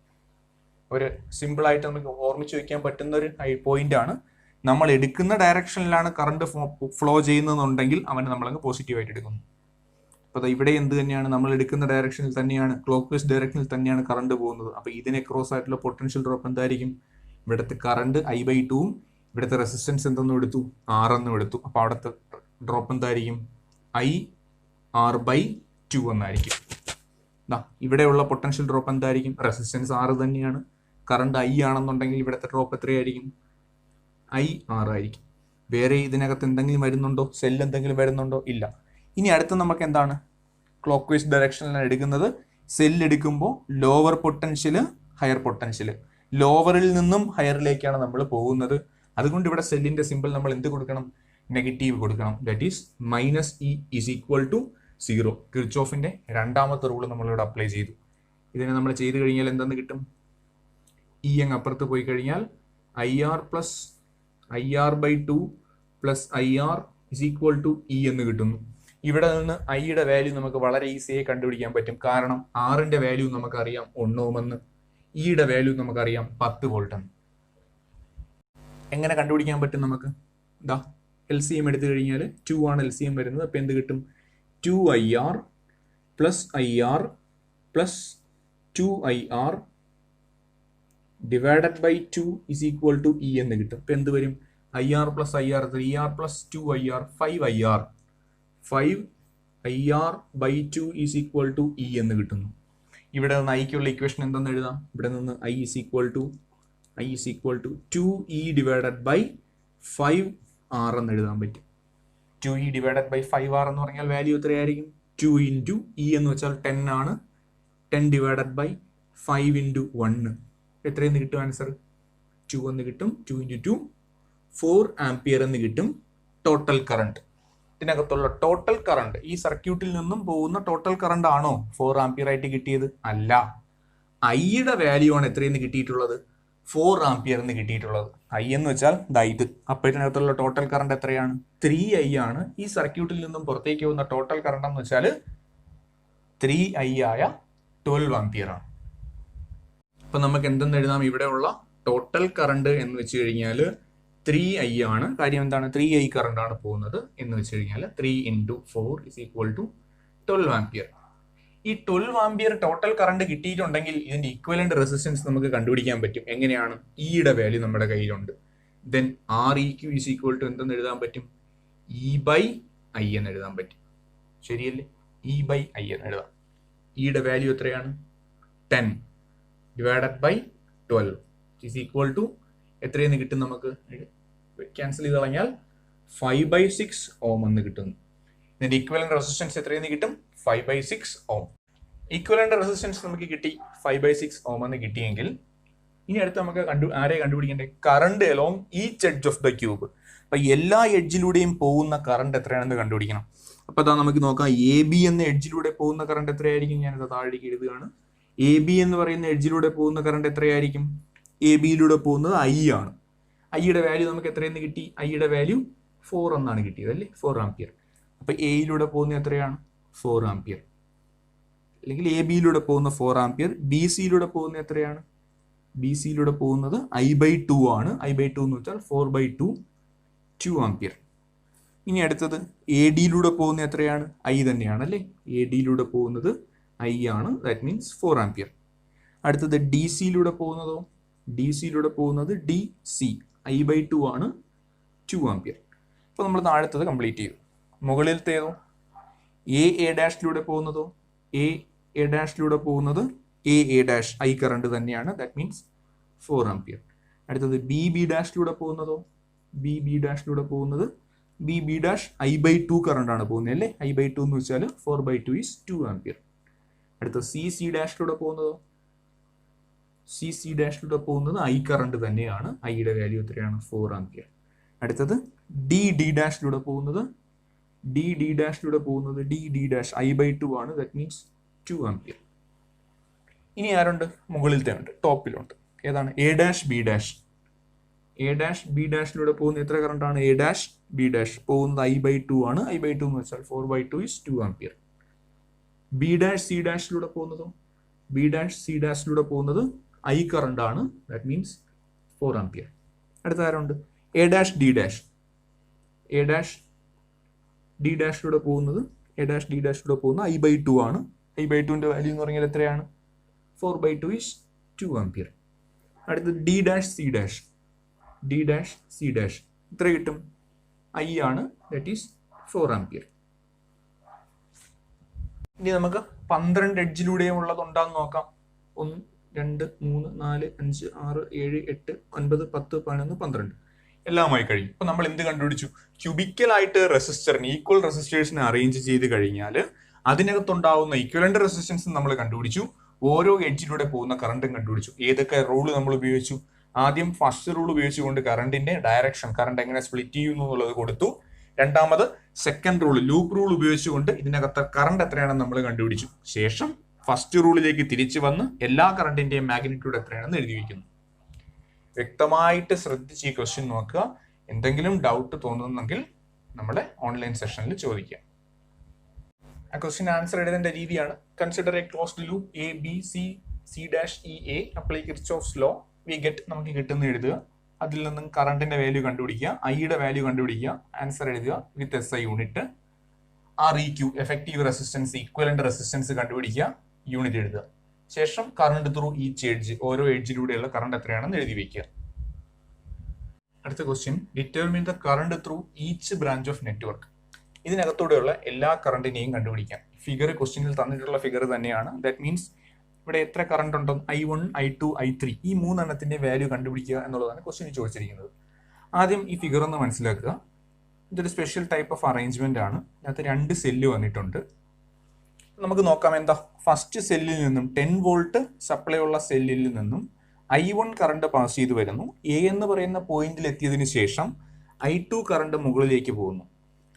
ഒരു സിമ്പിൾ ആയിട്ട് നമുക്ക് ഓർമ്മിച്ച് വെക്കാൻ പറ്റുന്ന ഒരു പോയിന്റ് ആണ്. നമ്മൾ എടുക്കുന്ന ഡയറക്ഷനിലാണ് കറണ്ട് ഫ്ലോ ചെയ്യുന്നതെന്നുണ്ടെങ്കിൽ അവന് നമ്മളങ്ങ് പോസിറ്റീവായിട്ട് എടുക്കുന്നു. അപ്പോൾ ഇവിടെ എന്ത് തന്നെയാണ്? നമ്മൾ എടുക്കുന്ന ഡയറക്ഷനിൽ തന്നെയാണ്, ക്ലോക്ക് വൈസ് ഡയറക്ഷനിൽ തന്നെയാണ് കറണ്ട് പോകുന്നത്. അപ്പോൾ ഇതിനെ ക്രോസ് ആയിട്ടുള്ള പൊട്ടൻഷ്യൽ ഡ്രോപ്പ് എന്തായിരിക്കും? ഇവിടുത്തെ കറണ്ട് I/2 ഇവിടുത്തെ റെസിസ്റ്റൻസ് എന്തെന്നും എടുത്തു? R എന്നും എടുത്തു. അപ്പോൾ അവിടുത്തെ ഡ്രോപ്പ് എന്തായിരിക്കും? IR/2 എന്നായിരിക്കും. ഇവിടെയുള്ള പൊട്ടൻഷ്യൽ ഡ്രോപ്പ് എന്തായിരിക്കും? റെസിസ്റ്റൻസ് R തന്നെയാണ്, കറണ്ട് I ആണെന്നുണ്ടെങ്കിൽ ഇവിടുത്തെ ഡ്രോപ്പ് എത്രയായിരിക്കും? IR ആയിരിക്കും. വേറെ ഇതിനകത്ത് എന്തെങ്കിലും വരുന്നുണ്ടോ? സെൽ എന്തെങ്കിലും വരുന്നുണ്ടോ? ഇല്ല. ഇനി അടുത്ത് നമുക്ക് എന്താണ്? ക്ലോക്ക് വൈസ് ഡയറക്ഷനിലാണ് എടുക്കുന്നത്. സെൽ എടുക്കുമ്പോൾ ലോവർ പൊട്ടൻഷ്യൽ ഹയർ പൊട്ടൻഷ്യൽ, ലോവറിൽ നിന്നും ഹയറിലേക്കാണ് നമ്മൾ പോകുന്നത്. അതുകൊണ്ട് ഇവിടെ സെല്ലിന്റെ സിമ്പിൾ നമ്മൾ എന്ത് കൊടുക്കണം? നെഗറ്റീവ് കൊടുക്കണം. That is -E = 0. കിർച്ചോഫിന്റെ രണ്ടാമത്തെ റൂൾ നമ്മളിവിടെ അപ്ലൈ ചെയ്തു. ഇതിനെ നമ്മൾ ചെയ്ത് കഴിഞ്ഞാൽ എന്തെന്ന് കിട്ടും? E അങ്ങ് അപ്പുറത്ത് പോയി കഴിഞ്ഞാൽ IR + IR/2 + IR = E എന്ന് കിട്ടുന്നു. ഇവിടെ നിന്ന് ഐയുടെ വാല്യൂ നമുക്ക് വളരെ ഈസിയായി കണ്ടുപിടിക്കാൻ പറ്റും. കാരണം ആറിന്റെ വാല്യൂ നമുക്കറിയാം 1 ohm എന്ന്, ഇയുടെ വാല്യൂ നമുക്കറിയാം 10 volt എന്ന്. എങ്ങനെ കണ്ടുപിടിക്കാൻ പറ്റും നമുക്ക്? LCM എടുത്തു കഴിഞ്ഞാൽ 2 ആണ് LCM വരുന്നത്. അപ്പോൾ എന്ത് കിട്ടും? 2IR plus IR plus 2IR divided by 2 is equal to E എന്ന് കിട്ടും. അപ്പോൾ എന്ത് വരും? IR plus IR 3R plus 2IR 5IR 5IR by 2 is equal to E എന്ന് കിട്ടുന്നു. ഇവിടെ നിന്ന് ഐക്കുള്ള ഇക്വേഷൻ എന്തെന്ന് എഴുതാം? ഇവിടെ നിന്ന് I is equal to 2E divided by 5R എന്ന് എഴുതാൻ പറ്റും. 2E ഡിവൈഡഡ് ബൈ 5R എന്ന് പറഞ്ഞാൽ വാല്യൂ എത്രയായിരിക്കും? 2 ഇൻറ്റു E എന്ന് വെച്ചാൽ 10 ആണ്. 10 ഡിവൈഡഡ് ബൈ 5 ഇൻറ്റു 1 എത്രയെന്ന് കിട്ടും? ആൻസർ 2 എന്ന് കിട്ടും. 2 ഇൻറ്റു 2 4 ആംപിയർ എന്ന് കിട്ടും ടോട്ടൽ കറണ്ട്. ഇതിനകത്തുള്ള ടോട്ടൽ കറണ്ട്, ഈ സർക്യൂട്ടിൽ നിന്നും പോകുന്ന ടോട്ടൽ കറണ്ട് ആണോ 4 ആംപിയർ ആയിട്ട് കിട്ടിയത്? അല്ല. ഐയുടെ വാല്യൂ ആണ് എത്രയെന്ന് കിട്ടിയിട്ടുള്ളത്? 4 ആംപിയർ എന്ന് കിട്ടിയിട്ടുള്ളത്. ഐ എന്ന് വെച്ചാൽ ഇത്. അപ്പോൾ ഇതിനകത്തുള്ള ടോട്ടൽ കറണ്ട് എത്രയാണ്? 3I ആണ്. ഈ സർക്യൂട്ടിൽ നിന്നും പുറത്തേക്ക് പോകുന്ന ടോട്ടൽ കറണ്ട് എന്ന് വെച്ചാൽ 3I ആയ 12 ആംപിയർ ആണ്. അപ്പൊ നമുക്ക് എന്തെന്ന് എഴുതാം? ഇവിടെയുള്ള ടോട്ടൽ കറണ്ട് എന്ന് വെച്ച് കഴിഞ്ഞാൽ 3I ആണ്. കാര്യം എന്താണ്? 3I കറണ്ട് ആണ് പോകുന്നത് എന്ന് വെച്ച് കഴിഞ്ഞാൽ 3 into 4 is equal to 12 ampere. ഈ 12 ആംപിയർ ടോട്ടൽ കറണ്ട് കിട്ടിയിട്ടുണ്ടെങ്കിൽ ഇതിന്റെ ഇക്വലന്റ് റെസിസ്റ്റൻസ് നമുക്ക് കണ്ടുപിടിക്കാൻ പറ്റും. എങ്ങനെയാണ്? ഇയുടെ വാല്യൂ നമ്മുടെ കയ്യിലുണ്ട്. Then REQ is equal to എന്തെന്ന് എഴുതാൻ പറ്റും? E/I എന്ന് എഴുതാൻ പറ്റും. ശരിയല്ലേ? E/I എന്ന് എഴുതാം. ഇയുടെ വാല്യൂ എത്രയാണ്? 10 divided by 12 is equal to എത്രയെന്ന് കിട്ടും? നമുക്ക് ക്യാൻസൽ ചെയ്ത് കളഞ്ഞാൽ 5/6 ഓം എന്ന് കിട്ടുന്നു. ഇതിന്റെ ഇക്വലന്റ് റെസിസ്റ്റൻസ് എത്രയെന്ന് കിട്ടും? 5/6 ഓം. ഇക്വലന്റ് റെസിസ്റ്റൻസ് നമുക്ക് കിട്ടി 5/6 ഓം എന്ന് കിട്ടിയെങ്കിൽ ഇനി അടുത്ത് നമുക്ക് ആരെ കണ്ടുപിടിക്കേണ്ടത്? Current along each edge of the cube. അപ്പൊ എല്ലാ എഡ്ജിലൂടെയും പോകുന്ന കറണ്ട് എത്രയാണെന്ന് കണ്ടുപിടിക്കണം. അപ്പൊ അതാ നമുക്ക് നോക്കാം. AB എന്ന എഡ്ജിലൂടെ പോകുന്ന കറണ്ട് എത്രയായിരിക്കും? ഞാനിത് താഴേക്ക് എഴുതുകയാണ്. AB എന്ന് പറയുന്ന എഡ്ജിലൂടെ പോകുന്ന കറണ്ട് എത്രയായിരിക്കും? ABയിലൂടെ പോകുന്നത് I ആണ്. ഐയുടെ വാല്യൂ നമുക്ക് എത്രയെന്ന് കിട്ടി? ഐയുടെ വാല്യൂ 4 എന്നാണ് കിട്ടിയത് അല്ലേ? 4 ആംപിയർ. അപ്പൊ എയിലൂടെ പോകുന്നത് എത്രയാണ്? 4 ആംപിയർ. അല്ലെങ്കിൽ ABയിലൂടെ പോകുന്ന 4 ആംപിയർ. BCയിലൂടെ പോകുന്നത് എത്രയാണ്? BCയിലൂടെ പോകുന്നത് I/2 ആണ്. I/2 എന്ന് വെച്ചാൽ 4/2 2 ആംപിയർ. ഇനി അടുത്തത് ADയിലൂടെ പോകുന്നത് എത്രയാണ്? I തന്നെയാണ് അല്ലേ? ADയിലൂടെ പോകുന്നത് I ആണ്. That means 4 ampere. അടുത്തത് DCയിലൂടെ പോകുന്നതോ? DCയിലൂടെ പോകുന്നത് DC I/2 ആണ്, 2 ആംപിയർ. അപ്പോൾ നമ്മൾ താഴത്തത് കംപ്ലീറ്റ് ചെയ്തു. മുകളിലത്തേതോ? AA' പോകുന്നതോ? AA' പോകുന്നത് AA' I കറണ്ട് തന്നെയാണ്. That means 4 ampere. അടുത്തത് BB' പോകുന്നതോ? BB' പോകുന്നത് BB' I/2 കറണ്ട് ആണ് പോകുന്നത് അല്ലേ? I/2 എന്ന് വെച്ചാൽ 4/2 ഈസ് 2 ആംപിയർ. അടുത്ത CC' പോകുന്നതോ? CC' പോകുന്നത് I കറണ്ട് തന്നെയാണ്. ഐയുടെ വാല്യൂ എത്രയാണ്? 4 ആംപിയർ. അടുത്തത് DD' പോകുന്നത് DD' പോകുന്നത് DD' I/2 ആണ്. That means 2 ampere. ഇനി ആരുണ്ട്? മുകളിലത്തെ ഉണ്ട്, ടോപ്പിലുണ്ട്. ഏതാണ്? A'/B'. A'/B' പോകുന്ന എത്ര കറണ്ട് ആണ്? A'/B' പോകുന്നത് I/2 ആണ്. I/2 എന്ന് വെച്ചാൽ 4/2 ഈസ് 2 ആംപിയർ. B'/C' പോകുന്നതോ? B'/C' പോകുന്നത് I കറണ്ട് ആണ്. That means 4 ampere. അടുത്ത ആരുണ്ട്? A'/D'. A'/D' പോകുന്നത് A'/D' പോകുന്നത് I/2 ആണ്. I/2ന്റെ വാല്യൂ എന്ന് പറഞ്ഞാൽ എത്രയാണ്? 4/2 ഈസ് 2 ആംപിയർ. അടുത്തത് D'/C'. D'/C' എത്ര കിട്ടും? I ആണ്. That is 4 ampere. ഇനി നമുക്ക് 12 എഡ്ജിലൂടെയും ഉള്ളതുണ്ടാന്ന് നോക്കാം. 1 2 3 4 5 6 7 8 9 10 11 12 എല്ലാമായി കഴിഞ്ഞു. അപ്പൊ നമ്മൾ എന്ത് കണ്ടുപിടിച്ചു? ക്യൂബിക്കലായിട്ട് റെസിസ്റ്ററിന് ഈക്വൽ റെസിസ്റ്റേഴ്സിനെ അറേഞ്ച് ചെയ്ത് കഴിഞ്ഞാൽ അതിനകത്തുണ്ടാവുന്ന ഈക്വലന്റ് റെസിസ്റ്റൻസ് നമ്മൾ കണ്ടുപിടിച്ചു. ഓരോ എഡ്ജിലൂടെ പോകുന്ന കറണ്ടും കണ്ടുപിടിച്ചു. ഏതൊക്കെ റൂള് നമ്മൾ ഉപയോഗിച്ചു? ആദ്യം ഫസ്റ്റ് റൂൾ ഉപയോഗിച്ചുകൊണ്ട് കറണ്ടിന്റെ ഡയറക്ഷൻ, കറണ്ട് എങ്ങനെ സ്പ്ലിറ്റ് ചെയ്യുന്നു എന്നുള്ളത് കൊടുത്തു. രണ്ടാമത് സെക്കൻഡ് റൂൾ, ലൂപ്പ് റൂൾ ഉപയോഗിച്ചുകൊണ്ട് ഇതിനകത്ത് കറണ്ട് എത്രയാണെന്ന് നമ്മൾ കണ്ടുപിടിച്ചു. ശേഷം ഫസ്റ്റ് റൂളിലേക്ക് തിരിച്ചു വന്ന് എല്ലാ കറണ്ടിന്റെയും മാഗ്നിറ്റ്യൂഡ് എത്രയാണെന്ന് എഴുതി വയ്ക്കുന്നു. വ്യക്തമായിട്ട് ശ്രദ്ധിച്ച് ഈ ക്വസ്റ്റ്യൻ നോക്കുക. എന്തെങ്കിലും ഡൗട്ട് തോന്നുന്നെങ്കിൽ നമ്മുടെ ഓൺലൈൻ സെഷനിൽ ചോദിക്കാം. ആ ക്വസ്റ്റ്യൻ ആൻസർ എഴുതേണ്ട രീതിയാണ്: consider a closed loop A B C C' E A, apply Kirchhoff's law, we get, നമുക്ക് കിട്ടുന്ന എഴുതുക. അതിൽ നിന്നും കറണ്ടിന്റെ വാല്യൂ കണ്ടുപിടിക്കുക, ഐയുടെ വാല്യൂ കണ്ടുപിടിക്കുക, ആൻസർ എഴുതുക വിത്ത് SI unit. REQ effective resistance equivalent resistance കണ്ടുപിടിക്കുക, യൂണിറ്റ് എഴുതുക. ശേഷം കറണ്ട് ത്രൂ ഈച്ച് എഡ്ജ്, ഓരോ എഡ്ജിലൂടെയുള്ള കറണ്ട് എത്രയാണെന്ന് എഴുതി വെക്കുക. അടുത്ത question, determine the current through each branch of network. ഇതിനകത്തൂടെയുള്ള എല്ലാ കറണ്ടിനെയും കണ്ടുപിടിക്കാം. ഫിഗർ ക്വസ്റ്റ്യനിൽ തന്നിട്ടുള്ള ഫിഗർ തന്നെയാണ്. ദാറ്റ് മീൻസ് ഇവിടെ എത്ര കറണ്ട് ഉണ്ടോ, I1, I2, I3, ഈ മൂന്നെണ്ണത്തിന്റെ വാല്യൂ കണ്ടുപിടിക്കുക എന്നുള്ളതാണ് ക്വസ്റ്റ്യനിൽ ചോദിച്ചിരിക്കുന്നത്. ആദ്യം ഈ ഫിഗർ ഒന്ന് മനസ്സിലാക്കുക. ഇതൊരു സ്പെഷ്യൽ ടൈപ്പ് ഓഫ് അറേഞ്ച്മെന്റ് ആണ്. അതിനകത്ത് 2 സെല്ല് വന്നിട്ടുണ്ട്. നമുക്ക് നോക്കാം എന്താ. ഫസ്റ്റ് സെല്ലിൽ നിന്നും 10 വോൾട്ട് സപ്ലൈ ഉള്ള സെല്ലിൽ നിന്നും I1 കറണ്ട് പാസ് ചെയ്ത് വരുന്നു. A എന്ന് പറയുന്ന പോയിന്റിൽ എത്തിയതിനു ശേഷം I2 കറണ്ട് മുകളിലേക്ക് പോകുന്നു.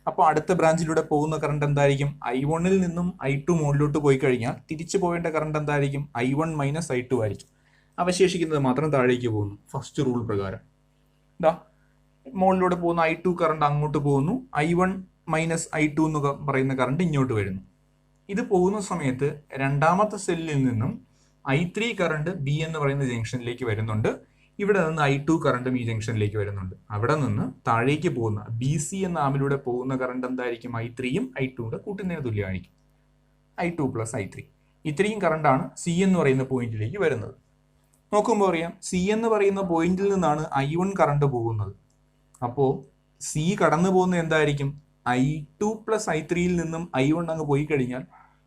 അപ്പോൾ അടുത്ത ബ്രാഞ്ചിലൂടെ പോകുന്ന കറണ്ട് എന്തായിരിക്കും? I1ൽ നിന്നും I2 മുകളിലോട്ട് പോയി കഴിഞ്ഞാൽ തിരിച്ചു പോകേണ്ട കറണ്ട് എന്തായിരിക്കും? I1 മൈനസ് I2 ആയിരിക്കും. അവശേഷിക്കുന്നത് മാത്രം താഴേക്ക് പോകുന്നു ഫസ്റ്റ് റൂൾ പ്രകാരം. എന്താ, മുകളിലൂടെ പോകുന്ന I2 കറണ്ട് അങ്ങോട്ട് പോകുന്നു, I1 മൈനസ് I2 എന്ന് പറയുന്ന കറണ്ട് ഇങ്ങോട്ട് വരുന്നു. ഇത് പോകുന്ന സമയത്ത് രണ്ടാമത്തെ സെല്ലിൽ നിന്നും I3 കറണ്ട് B എന്ന് പറയുന്ന ജംഗ്ഷനിലേക്ക് വരുന്നുണ്ട്. ഇവിടെ നിന്ന് I2 കറണ്ടും ഈ ജംഗ്ഷനിലേക്ക് വരുന്നുണ്ട്. അവിടെ നിന്ന് താഴേക്ക് പോകുന്ന BC എന്ന ആമിലൂടെ പോകുന്ന കറണ്ട് എന്തായിരിക്കും? I3യും I2യും കൂട്ടുന്നതിന് തുല്യമായിരിക്കും. I2 plus I3. ഇത്രയും കറണ്ടാണ് C എന്ന് പറയുന്ന പോയിന്റിലേക്ക് വരുന്നത്. നോക്കുമ്പോൾ അറിയാം, C എന്ന് പറയുന്ന പോയിന്റിൽ നിന്നാണ് I1 കറണ്ട് പോകുന്നത്. അപ്പോൾ C കടന്നു പോകുന്നത് എന്തായിരിക്കും? I2 പ്ലസ് I3യിൽ നിന്നും I1 അങ്ങ് പോയി കഴിഞ്ഞാൽ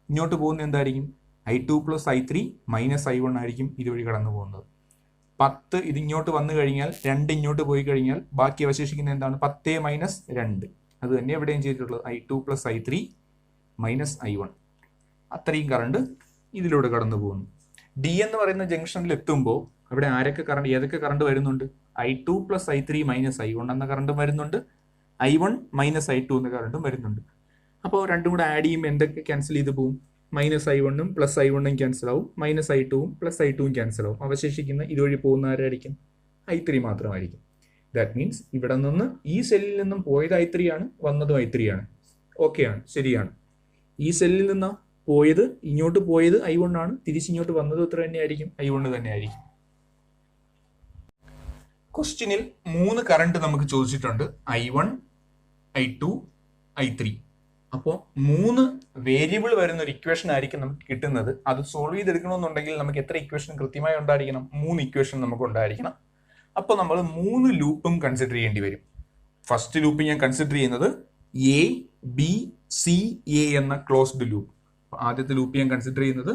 ഇങ്ങോട്ട് പോകുന്നത് എന്തായിരിക്കും? I2 plus I3 minus I1 ആയിരിക്കും ഇതുവഴി കടന്നു പോകുന്നത്. 10 ഇതിങ്ങോട്ട് വന്നു കഴിഞ്ഞാൽ 2 ഇങ്ങോട്ട് പോയി കഴിഞ്ഞാൽ ബാക്കി അവശേഷിക്കുന്ന എന്താണ്? 10 മൈനസ് 2. അത് തന്നെ എവിടെയും ചെയ്തിട്ടുള്ളത്. I2 plus I3 minus I1. അത്രയും കറണ്ട് ഇതിലൂടെ കടന്നു പോകുന്നു. D എന്ന് പറയുന്ന ജംഗ്ഷനിൽ എത്തുമ്പോൾ അവിടെ ഏതൊക്കെ കറണ്ട് വരുന്നുണ്ട്? I2 plus I3 minus I1 എന്ന കറണ്ടും വരുന്നുണ്ട്, I1 മൈനസ് I2 എന്ന കറണ്ടും വരുന്നുണ്ട്. അപ്പോൾ രണ്ടും കൂടെ ആഡ് ചെയ്യുമ്പോൾ എന്തൊക്കെ ക്യാൻസൽ ചെയ്ത് പോകും? മൈനസ് I1ഉം പ്ലസ് I1ഉം ക്യാൻസൽ ആവും, മൈനസ് I2ഉം പ്ലസ് I2ഉം ക്യാൻസൽ ആവും. അവശേഷിക്കുന്ന ഇതുവഴി പോകുന്ന ആരായിരിക്കും? I3 മാത്രമായിരിക്കും. ദാറ്റ് മീൻസ് ഇവിടെ നിന്ന് ഈ സെല്ലിൽ നിന്നും പോയത് I3 ആണ്, വന്നതും I3 ആണ്. ഓക്കെ ആണ്, ശരിയാണ്. ഈ സെല്ലിൽ നിന്ന് പോയത് ഇങ്ങോട്ട് പോയത് I1 ആണ്, തിരിച്ചിങ്ങോട്ട് വന്നതും എത്ര തന്നെയായിരിക്കും? I1 തന്നെയായിരിക്കും. ക്വസ്റ്റ്യനിൽ 3 കറണ്ട് നമുക്ക് ചോദിച്ചിട്ടുണ്ട്, I1, I2, I3. അപ്പോൾ 3 വേരിയബിൾ വരുന്ന ഒരു ഇക്വേഷൻ ആയിരിക്കും നമുക്ക് കിട്ടുന്നത്. അത് സോൾവ് ചെയ്തെടുക്കണമെന്നുണ്ടെങ്കിൽ നമുക്ക് എത്ര ഇക്വേഷൻ കൃത്യമായി ഉണ്ടായിരിക്കണം? 3 ഇക്വേഷൻ നമുക്ക് ഉണ്ടായിരിക്കണം. അപ്പോൾ നമ്മൾ 3 ലൂപ്പും കൺസിഡർ ചെയ്യേണ്ടി വരും. ഫസ്റ്റ് ലൂപ്പ് ഞാൻ കൺസിഡർ ചെയ്യുന്നത് A, B, C, A എന്ന ക്ലോസ്ഡ് ലൂപ്പ്. ആദ്യത്തെ ലൂപ്പ് ഞാൻ കൺസിഡർ ചെയ്യുന്നത്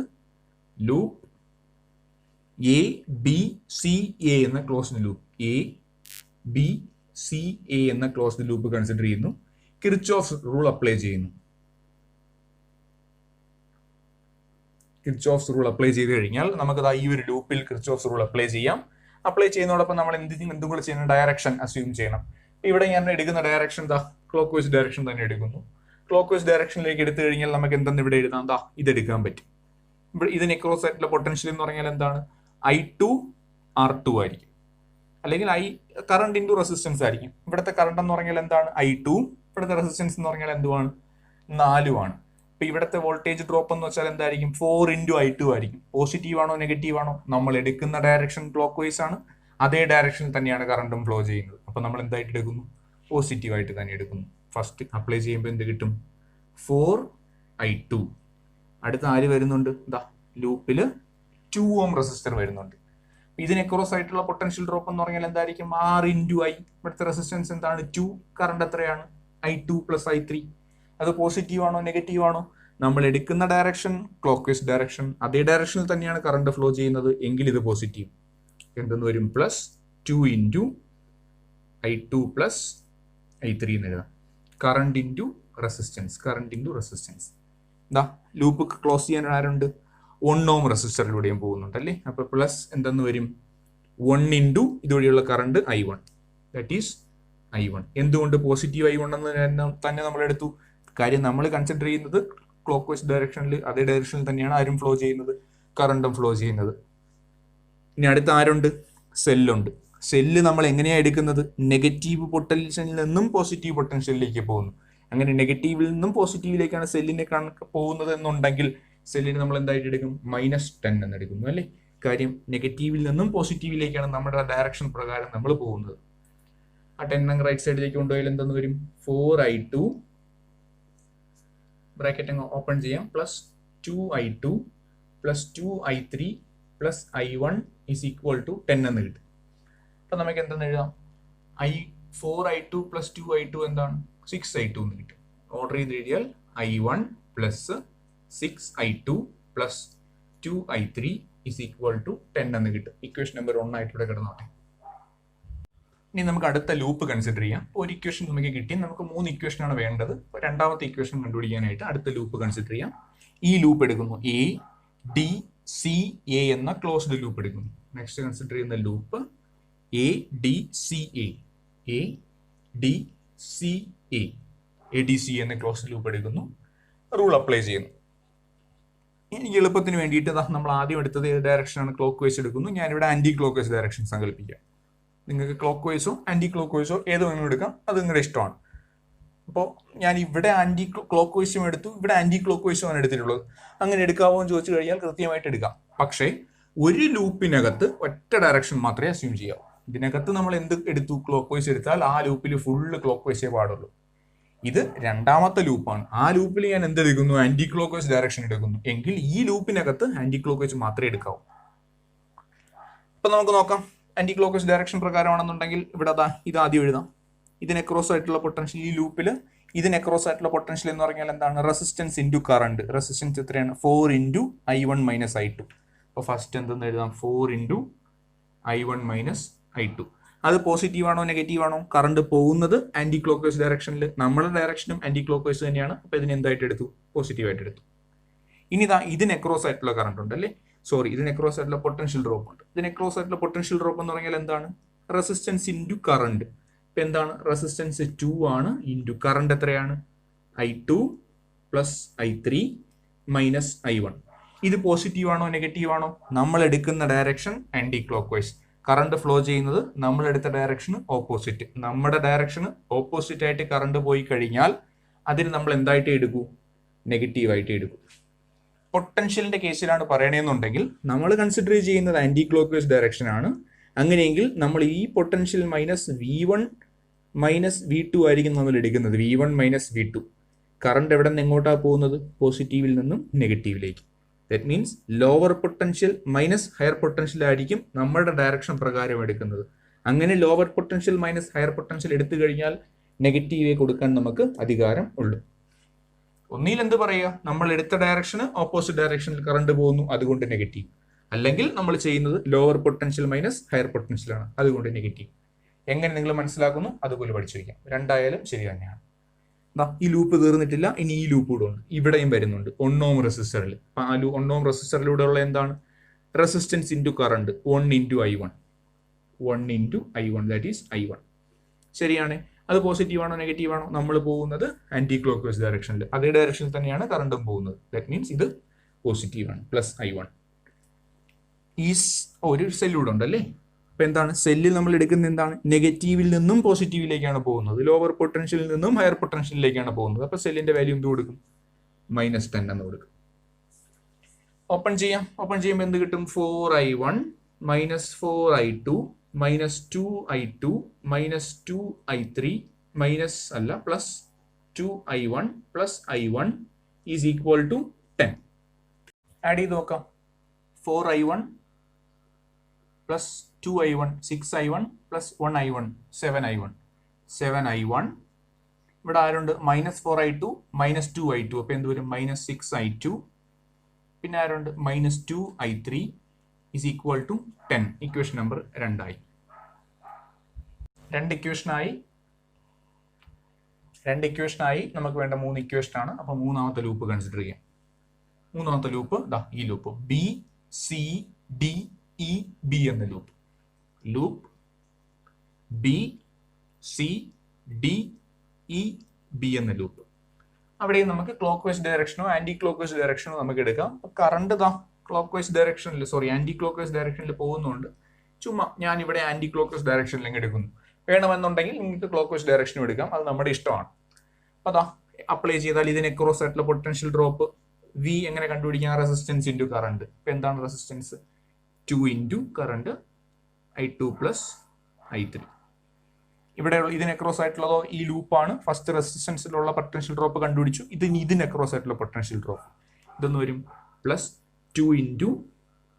loop A, B, C, A എന്ന closed loop. A, B, C, A എന്ന ക്ലോസ്ഡ് ലൂപ്പ് കൺസിഡർ ചെയ്യുന്നു. കിർച്ചോഫ്സ് റൂൾ അപ്ലൈ ചെയ്യുന്നു. കിർച്ചോഫ്സ് റൂൾ അപ്ലൈ ചെയ്ത് കഴിഞ്ഞാൽ നമുക്കത് ഈ ഒരു ലൂപ്പിൽ കിർച്ചോഫ്സ് റൂൾ അപ്ലൈ ചെയ്യാം. അപ്ലൈ ചെയ്യുന്നതോടൊപ്പം നമ്മൾ എന്തും കൂടെ ചെയ്യുന്ന ഡയറക്ഷൻ അസ്യൂം ചെയ്യണം. ഇവിടെ ഞാൻ എടുക്കുന്ന ഡയറക്ഷൻ ക്ലോക്ക് വൈസ് ഡയറക്ഷൻ തന്നെ എടുക്കുന്നു. ക്ലോക്ക് വൈസ് ഡയറക്ഷനിലേക്ക് എടുത്തു കഴിഞ്ഞാൽ നമുക്ക് എന്തെന്ന് ഇവിടെ എഴുതാം? ഇതെടുക്കാൻ പറ്റും. ഇവിടെ ഇതിന് ക്രോസ് ആയിട്ടുള്ള പൊട്ടൻഷ്യൽ എന്ന് പറഞ്ഞാൽ എന്താണ്? I2 R2 ആയിരിക്കും, അല്ലെങ്കിൽ കറണ്ട് ഇൻറ്റു റെസിസ്റ്റൻസ് ആയിരിക്കും. ഇവിടുത്തെ കറണ്ട് എന്ന് പറഞ്ഞാൽ എന്താണ്? I2. ഇവിടുത്തെ റെസിസ്റ്റൻസ് എന്ന് പറഞ്ഞാൽ എന്തുവാണ്? 4 ആണ്. അപ്പൊ ഇവിടുത്തെ വോൾട്ടേജ് ഡ്രോപ്പ് എന്ന് വെച്ചാൽ എന്തായിരിക്കും? 4 ഇൻറ്റു I2 ആയിരിക്കും. പോസിറ്റീവ് ആണോ നെഗറ്റീവ് ആണോ? നമ്മൾ എടുക്കുന്ന ഡയറക്ഷൻ ക്ലോക്ക് വൈസ് ആണ്, അതേ ഡയറക്ഷനിൽ തന്നെയാണ് കറണ്ടും ഫ്ലോ ചെയ്യുന്നത്. അപ്പൊ നമ്മൾ എന്തായിട്ട് എടുക്കുന്നു? പോസിറ്റീവ് ആയിട്ട് തന്നെ എടുക്കുന്നു. ഫസ്റ്റ് അപ്ലൈ ചെയ്യുമ്പോൾ എന്ത് കിട്ടും? 4I2. അടുത്ത ആര് വരുന്നുണ്ട്? ലൂപ്പില് 2 ഓം റെസിസ്റ്റർ വരുന്നുണ്ട്. ഇതിന് ക്രോസ് ആയിട്ടുള്ള പൊട്ടൻഷ്യൽ ഡ്രോപ്പ് എന്ന് പറഞ്ഞാൽ എന്തായിരിക്കും? R into I. ഇവിടുത്തെ റെസിസ്റ്റൻസ് എന്താണ്? 2. കറണ്ട് എത്രയാണ്? I2 plus I3. അത് പോസിറ്റീവ് ആണോ നെഗറ്റീവ് ആണോ? നമ്മൾ എടുക്കുന്ന ഡയറക്ഷൻ ക്ലോക്ക് വൈസ് ഡയറക്ഷൻ, അതേ ഡയറക്ഷനിൽ തന്നെയാണ് കറണ്ട് ഫ്ലോ ചെയ്യുന്നത് എങ്കിൽ ഇത് പോസിറ്റീവ്. എന്തെന്ന് വരും? Plus 2 into I2 plus I3 എന്ന് എഴുതാം. Current into resistance, current into resistance. Loop close ചെയ്യാൻ ആരുണ്ട്? 1 ഓം റെസിസ്റ്ററിലൂടെയും പോകുന്നുണ്ട് അല്ലേ? അപ്പൊ പ്ലസ് എന്തെന്ന് വരും? 1 ഇൻറ്റു ഇതുവഴിയുള്ള current I1, that is I1. എന്തുകൊണ്ട് പോസിറ്റീവ് I1 എന്ന് തന്നെ നമ്മൾ എടുത്തു? കാര്യം നമ്മൾ കൺസിഡർ ചെയ്യുന്നത് ക്ലോക്ക് വൈസ് ഡയറക്ഷനിൽ, അതേ ഡയറക്ഷനിൽ തന്നെയാണ് ആരും ഫ്ലോ ചെയ്യുന്നത്, കറണ്ടും ഫ്ലോ ചെയ്യുന്നത്. ഇനി അടുത്ത ആരുണ്ട്? സെല്ലുണ്ട്. സെല്ല് നമ്മൾ എങ്ങനെയാണ് എടുക്കുന്നത്? നെഗറ്റീവ് പൊട്ടൻഷ്യലിൽ നിന്നും പോസിറ്റീവ് പൊട്ടൻഷ്യലിലേക്ക് പോകുന്നു. അങ്ങനെ നെഗറ്റീവിൽ നിന്നും പോസിറ്റീവിലേക്കാണ് സെല്ലിനെ പോകുന്നത് എന്നുണ്ടെങ്കിൽ സെല്ലിന് നമ്മൾ എന്തായിട്ട് എടുക്കും? -10 എന്ന് എടുക്കുന്നു അല്ലേ? കാര്യം നെഗറ്റീവിൽ നിന്നും പോസിറ്റീവിലേക്കാണ് നമ്മുടെ ഡയറക്ഷൻ പ്രകാരം നമ്മൾ പോകുന്നത്. ആ 10 അങ്ങ് റൈറ്റ് സൈഡിലേക്ക് കൊണ്ടുപോയാൽ എന്തെന്ന് വരും? 4i2 ബ്രാക്കറ്റ് അങ്ങ് ഓപ്പൺ ചെയ്യാം plus 2i2 plus 2i3 plus i1 is equal to 10 എന്ന് കിട്ടും. അപ്പൊ നമുക്ക് എന്തെന്ന് എഴുതാം? 4i2 പ്ലസ് 2i2 എന്താണ്? 6i2 എന്ന് കിട്ടും. ഓർഡർ ചെയ്ത് എഴുതിയാൽ i1 plus 6i2 plus 2i3 is equal to 10 എന്ന് കിട്ടും. ഇക്വേഷൻ നമ്പർ 1 ആയിട്ട് ഇവിടെ കിടന്നോട്ടെ. ഇനി നമുക്ക് അടുത്ത ലൂപ്പ് കൺസിഡർ ചെയ്യാം. ഒരു ഇക്വേഷൻ നമുക്ക് കിട്ടി, നമുക്ക് 3 ഇക്വേഷനാണ് വേണ്ടത്. രണ്ടാമത്തെ ഇക്വേഷൻ കണ്ടുപിടിക്കാനായിട്ട് അടുത്ത ലൂപ്പ് കൺസിഡർ ചെയ്യാം. ഈ ലൂപ്പ് എടുക്കുന്നു, എ ഡി സി എ എന്ന ക്ലോസ്ഡ് ലൂപ്പ് എടുക്കുന്നു. നെക്സ്റ്റ് കൺസിഡർ ചെയ്യുന്ന loop A D C A, A D C A, A D C എന്ന ക്ലോസ്ഡ് ലൂപ്പ് എടുക്കുന്നു, റൂൾ അപ്ലൈ ചെയ്യുന്നു. ഇനി എളുപ്പത്തിന് വേണ്ടിയിട്ട് നമ്മൾ ആദ്യം എടുത്തത് ഏത് ഡയറക്ഷനാണ്? ക്ലോക്ക് വൈസ് എടുക്കുന്നു. ഞാനിവിടെ ആന്റി ക്ലോക്ക് വൈസ് ഡയറക്ഷൻ സങ്കല്പിക്കാം. നിങ്ങൾക്ക് ക്ലോക്ക് വൈസോ ആന്റി ക്ലോക്ക് വൈസോ ഏത് വേണമെങ്കിലും എടുക്കാം, അത് നിങ്ങളുടെ ഇഷ്ടമാണ്. അപ്പോൾ ഞാൻ ഇവിടെ ആന്റി ക്ലോക്ക് വൈസും എടുത്തു, ഇവിടെ ആന്റി ക്ലോക്ക് വൈസും ആണ് എടുത്തിട്ടുള്ളത്. അങ്ങനെ എടുക്കാവോ എന്ന് ചോദിച്ചു കഴിഞ്ഞാൽ കൃത്യമായിട്ട് എടുക്കാം. പക്ഷേ ഒരു ലൂപ്പിനകത്ത് ഒറ്റ ഡയറക്ഷൻ മാത്രമേ അസ്യൂം ചെയ്യാവൂ. ഇതിനകത്ത് നമ്മൾ എന്ത് എടുത്തു? ക്ലോക്ക് വൈസ് എടുത്താൽ ആ ലൂപ്പിൽ ഫുള്ള് ക്ലോക്ക് വൈസേ പാടുള്ളൂ. ഇത് രണ്ടാമത്തെ ലൂപ്പാണ്. ആ ലൂപ്പിൽ ഞാൻ എന്തെടുക്കുന്നു? ആന്റി ക്ലോക്ക് വൈസ് ഡയറക്ഷൻ എടുക്കുന്നു. എങ്കിൽ ഈ ലൂപ്പിനകത്ത് ആന്റി ക്ലോക്ക് വൈസ് മാത്രമേ എടുക്കാവൂ. അപ്പൊ നമുക്ക് നോക്കാം. ആന്റി ക്ലോക്ക് വൈസ് ഡയറക്ഷൻ പ്രകാരമാണെന്നുണ്ടെങ്കിൽ ഇവിടെ ഇത് ആദ്യം എഴുതാം. ഇതിന് അക്രോസ് ആയിട്ടുള്ള പൊട്ടൻഷ്യൽ, ഈ ലൂപ്പിൽ ഇതിന് അക്രോസ് ആയിട്ടുള്ള പൊട്ടൻഷ്യൽ എന്ന് പറഞ്ഞാൽ എന്താണ്? Resistance into current. റെസിസ്റ്റൻസ് എത്രയാണ്? 4 ഇൻറ്റു i1 മൈനസ് i2. അപ്പോൾ ഫസ്റ്റ് എന്തെന്ന് എഴുതാം? 4 ഇൻറ്റു i1 മൈനസ് i2. അത് പോസിറ്റീവ് ആണോ നെഗറ്റീവ് ആണോ? കറണ്ട് പോകുന്നത് ആന്റി ക്ലോക്ക് വൈസ് ഡയറക്ഷനിൽ, നമ്മുടെ ഡയറക്ഷനും ആന്റി ക്ലോക്ക് വൈസ് തന്നെയാണ്. അപ്പോൾ ഇതിന് എന്തായിട്ട് എടുത്തു? പോസിറ്റീവായിട്ട് എടുത്തു. ഇനി ഇതിന് അക്രോസ് ആയിട്ടുള്ള കറണ്ട് ഉണ്ട് അല്ലേ? സോറി, ഇതിന് അക്രോസ് ആയിട്ടുള്ള പൊട്ടൻഷ്യൽ ഡ്രോപ്പ് ഉണ്ട്. ഇതിന് അക്രോസ് ആയിട്ടുള്ള പൊട്ടൻഷ്യൽ ഡ്രോപ്പ് എന്ന് പറഞ്ഞാൽ എന്താണ്? Resistance into current. ഇപ്പൊ എന്താണ്? റെസിസ്റ്റൻസ് 2 ആണ്, ഇൻറ്റു കറണ്ട് എത്രയാണ്? i2 plus i3 minus i1. ഇത് പോസിറ്റീവ് ആണോ നെഗറ്റീവ് ആണോ? നമ്മൾ എടുക്കുന്ന direction anti clockwise, current flow ചെയ്യുന്നത് നമ്മൾ എടുത്ത ഡയറക്ഷന് ഓപ്പോസിറ്റ്. നമ്മുടെ ഡയറക്ഷന് ഓപ്പോസിറ്റ് ആയിട്ട് കറണ്ട് പോയി കഴിഞ്ഞാൽ അതിന് നമ്മൾ എന്തായിട്ട് എടുക്കൂ? നെഗറ്റീവായിട്ട് എടുക്കൂ. പൊട്ടൻഷ്യലിന്റെ കേസിലാണ് പറയണമെന്നുണ്ടെങ്കിൽ നമ്മൾ കൺസിഡർ ചെയ്യുന്നത് ആന്റി ക്ലോക്ക് വൈസ് ഡയറക്ഷൻ ആണ്. അങ്ങനെയെങ്കിൽ നമ്മൾ ഈ potential minus V1 minus V2 ആയിരിക്കും നമ്മൾ എടുക്കുന്നത്. V1 minus V2. കറണ്ട് എവിടെ നിന്ന് എങ്ങോട്ടാണ് പോകുന്നത്? പോസിറ്റീവിൽ നിന്നും നെഗറ്റീവിലേക്ക്. That means lower potential minus higher potential ആയിരിക്കും നമ്മുടെ ഡയറക്ഷൻ പ്രകാരം എടുക്കുന്നത്. അങ്ങനെ lower potential minus higher potential എടുത്തു കഴിഞ്ഞാൽ നെഗറ്റീവേ കൊടുക്കാൻ നമുക്ക് അധികാരം ഉള്ളൂ. ഒന്നിൽ എന്ത് പറയുക? നമ്മൾ എടുത്ത ഡയറക്ഷന് ഓപ്പോസിറ്റ് ഡയറക്ഷനിൽ കറണ്ട് പോകുന്നു, അതുകൊണ്ട് നെഗറ്റീവ്. അല്ലെങ്കിൽ നമ്മൾ ചെയ്യുന്നത് lower potential minus higher potential ആണ്, അതുകൊണ്ട് നെഗറ്റീവ്. എങ്ങനെ നിങ്ങൾ മനസ്സിലാക്കുന്നു അതുപോലെ പഠിച്ചു വയ്ക്കാം. രണ്ടായാലും ശരി തന്നെയാണ്. ഈ ലൂപ്പ് തീർന്നിട്ടില്ല, ഇനി ഈ ലൂപ്പ് കൂടെ ഉണ്ട്, ഇവിടെയും വരുന്നുണ്ട് 1 ഓം റെസിസ്റ്ററിൽ. ആ 1 ഓം റെസിസ്റ്ററിലൂടെ ഉള്ള എന്താണ്? Resistance into current 1 into i1, 1 into i1, that is i1. ശരിയാണ്. അത് പോസിറ്റീവ് ആണോ നെഗറ്റീവ് ആണോ? നമ്മൾ പോകുന്നത് ആന്റി ക്ലോക്ക് വൈസ് ഡയറക്ഷനിൽ, അതേ ഡയറക്ഷനിൽ തന്നെയാണ് കറണ്ടും പോകുന്നത്. ദാറ്റ് മീൻസ് ഇത് പോസിറ്റീവ് ആണ്, പ്ലസ് i1. ഈ ഒരു സെല്ലൂടെ ഉണ്ടല്ലേ? അപ്പൊ എന്താണ്? സെല്ലിൽ നമ്മൾ എടുക്കുന്നത് എന്താണ്? നെഗറ്റീവിൽ നിന്നും പോസിറ്റീവിലേക്കാണ് പോകുന്നത്, ലോവർ പൊട്ടൻഷ്യലിൽ നിന്നും ഹയർ പൊട്ടൻഷ്യലിലേക്കാണ് പോകുന്നത്. അപ്പൊ സെല്ലിന്റെ വാല്യൂ എന്ത് കൊടുക്കും? -10 എന്ന് കൊടുക്കും. ഓപ്പൺ ചെയ്യാം. ഓപ്പൺ ചെയ്യുമ്പോൾ എന്ത് കിട്ടും? 4i1 minus 4i2 minus 2i2 minus 2i3 minus അല്ല plus 2i1 plus i1 is equal to 10. Add ചെയ്ത് നോക്കാം. 4i1 plus 2i1 6i1 plus 1i1 7i1 7i1. ഇവിടെ ആരുണ്ട്? -4i2 minus 2i2. അപ്പൊ എന്ത് വരും? -6i2. പിന്നെ ആരുണ്ട്? -2i3 is equal to 10. Equation number 2 ആയി. രണ്ട് ഇക്വേഷനായി. നമുക്ക് വേണ്ട 3 ഇക്വേഷൻ ആണ്. അപ്പൊ മൂന്നാമത്തെ ലൂപ്പ് കൺസിഡർ ചെയ്യാം. മൂന്നാമത്തെ ലൂപ്പ് ഈ loop B C D E B എന്ന loop. Loop B C D E B എന്ന ലൂപ്പ്. അവിടെ നമുക്ക് ക്ലോക്ക് വൈസ് ഡയറക്ഷനോ ആന്റി ക്ലോക്ക് വൈസ് ഡയറക്ഷനോ നമുക്ക് എടുക്കാം. കറണ്ട് ക്ലോക്ക് വൈസ് ഡയറക്ഷനിൽ ആന്റി ക്ലോക്ക് വൈസ് ഡയറക്ഷനിൽ പോകുന്നുണ്ട്. ചുമ്മാ ഞാൻ ഇവിടെ ആന്റി ക്ലോക്ക് വൈസ് ഡയറക്ഷനിലേക്ക് എടുക്കുന്നു. വേണമെന്നുണ്ടെങ്കിൽ നിങ്ങൾക്ക് ക്ലോക്ക് വൈസ് ഡയറക്ഷനും എടുക്കാം, അത് നമ്മുടെ ഇഷ്ടമാണ്. അപ്പൊ അപ്ലൈ ചെയ്താൽ ഇതിന് അക്രോസ് ആയിട്ടുള്ള പൊട്ടൻഷ്യൽ ഡ്രോപ്പ് V എങ്ങനെ കണ്ടുപിടിക്കാം? Resistance into current. ഇപ്പൊ എന്താണ് resistance? 2 into current I2 plus I3. ഇവിടെ ഇതിന് അക്രോസ് ആയിട്ടുള്ളതോ ഈ ലൂപ്പാണ്. ഫസ്റ്റ് റെസിസ്റ്റൻസിലുള്ള പൊട്ടൻഷ്യൽ ഡ്രോപ്പ് കണ്ടുപിടിച്ചു. ഇതിന് അക്രോസ് ആയിട്ടുള്ള പൊട്ടൻഷ്യൽ ഡ്രോപ്പ് ഇതൊന്ന് വരും പ്ലസ് 2 ഇൻറ്റു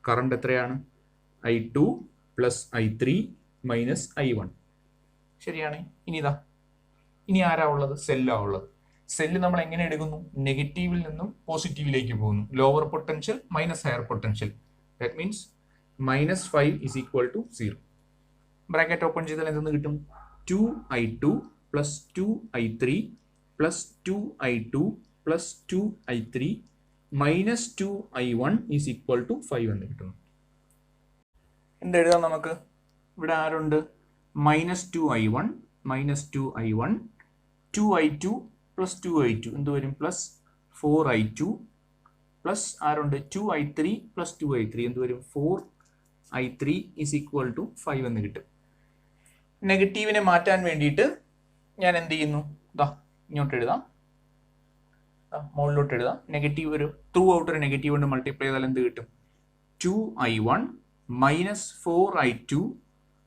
കറണ്ട് എത്രയാണ് I2 plus I3 minus I1. ശരിയാണ്. ഇനി ആരാ ഉള്ളത്? സെല്ലാ ഉള്ളത്. സെല്ല് നമ്മൾ എങ്ങനെ എടുക്കുന്നു? നെഗറ്റീവിൽ നിന്നും പോസിറ്റീവിലേക്ക് പോകുന്നു. Lower potential minus higher potential. That means -5 is equal to 0. Bracket open ചെയ്താൽ എന്തെന്ന് കിട്ടും? 2I2 plus 2I3 plus 2I2 plus 2I3 minus 2I1 is equal to 5 എന്ന് കിട്ടുന്നു. എന്തെഴുതാം നമുക്ക്? ഇവിടെ ആരുണ്ട്? -2I1 minus 2I1 2I2 plus 2I2 എന്ത് വരും? പ്ലസ് 4I2 പ്ലസ് ആരുണ്ട്? 2I3 പ്ലസ് 2I3 എന്ത് വരും? 4I3 is equal to 5 എന്ന് കിട്ടും. നെഗറ്റീവിനെ മാറ്റാൻ വേണ്ടിയിട്ട് ഞാൻ എന്ത് ചെയ്യുന്നു? ഇങ്ങോട്ട് എഴുതാം, മുകളിലോട്ട് എഴുതാം. നെഗറ്റീവ് ഒരു ത്രൂ ഔട്ട് ഒരു നെഗറ്റീവ് കൊണ്ട് മൾട്ടിപ്ലൈ ചെയ്താൽ എന്ത് കിട്ടും? 2I1 minus 4I2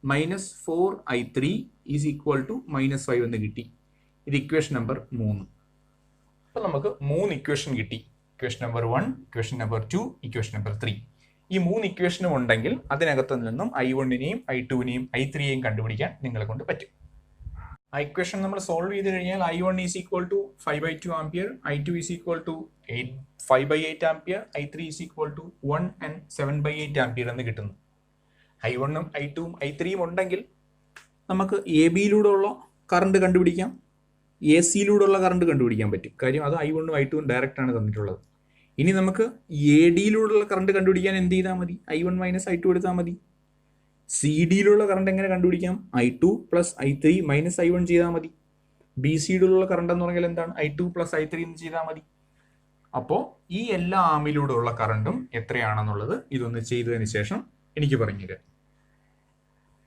minus 4I3 is equal to -5 എന്ന് കിട്ടി. ഇത് ഇക്വേഷൻ നമ്പർ 3. അപ്പോൾ നമുക്ക് 3 ഇക്വേഷൻ കിട്ടി. Equation number 1, equation number 2, equation number 3. ഈ 3 ഇക്വേഷനും ഉണ്ടെങ്കിൽ അതിനകത്ത് നിന്നും I1നെയും I2നെയും I3യെയും കണ്ടുപിടിക്കാൻ നിങ്ങളെ കൊണ്ട് പറ്റും. ആ ഇക്വേഷൻ നമ്മൾ സോൾവ് ചെയ്ത് കഴിഞ്ഞാൽ I1 is equal to 5/2 ampere, I2 is equal to 5/8 ampere, I3 is equal to 1 and 7/8 ampere എന്ന് കിട്ടുന്നു. I1ഉം I2ഉം I3യും ഉണ്ടെങ്കിൽ നമുക്ക് AB-യിലൂടെ ഉള്ള കറണ്ട് കണ്ടുപിടിക്കാം, AC-യിലൂടെ ഉള്ള കറണ്ട് കണ്ടുപിടിക്കാൻ പറ്റും. കാര്യം അത് I1ഉം I2ഉം ഡയറക്റ്റ് ആണ് തന്നിട്ടുള്ളത്. ഇനി നമുക്ക് AD-യിലൂടെയുള്ള കറണ്ട് കണ്ടുപിടിക്കാൻ എന്ത് ചെയ്താൽ മതി? I1 മൈനസ് I2 എടുത്താൽ മതി. CD-യിലുള്ള കറണ്ട് എങ്ങനെ കണ്ടുപിടിക്കാം? I2 plus I3 minus I1 ചെയ്താൽ മതി. BC-യിലുള്ള കറണ്ട് എന്ന് പറഞ്ഞാൽ എന്താണ്? I2 പ്ലസ് I3 എന്ന് ചെയ്താൽ മതി. അപ്പോൾ ഈ എല്ലാ ആമിലൂടെ ഉള്ള കറണ്ടും എത്രയാണെന്നുള്ളത് ഇതൊന്ന് ചെയ്തതിന് ശേഷം എനിക്ക് പറഞ്ഞുതരാം.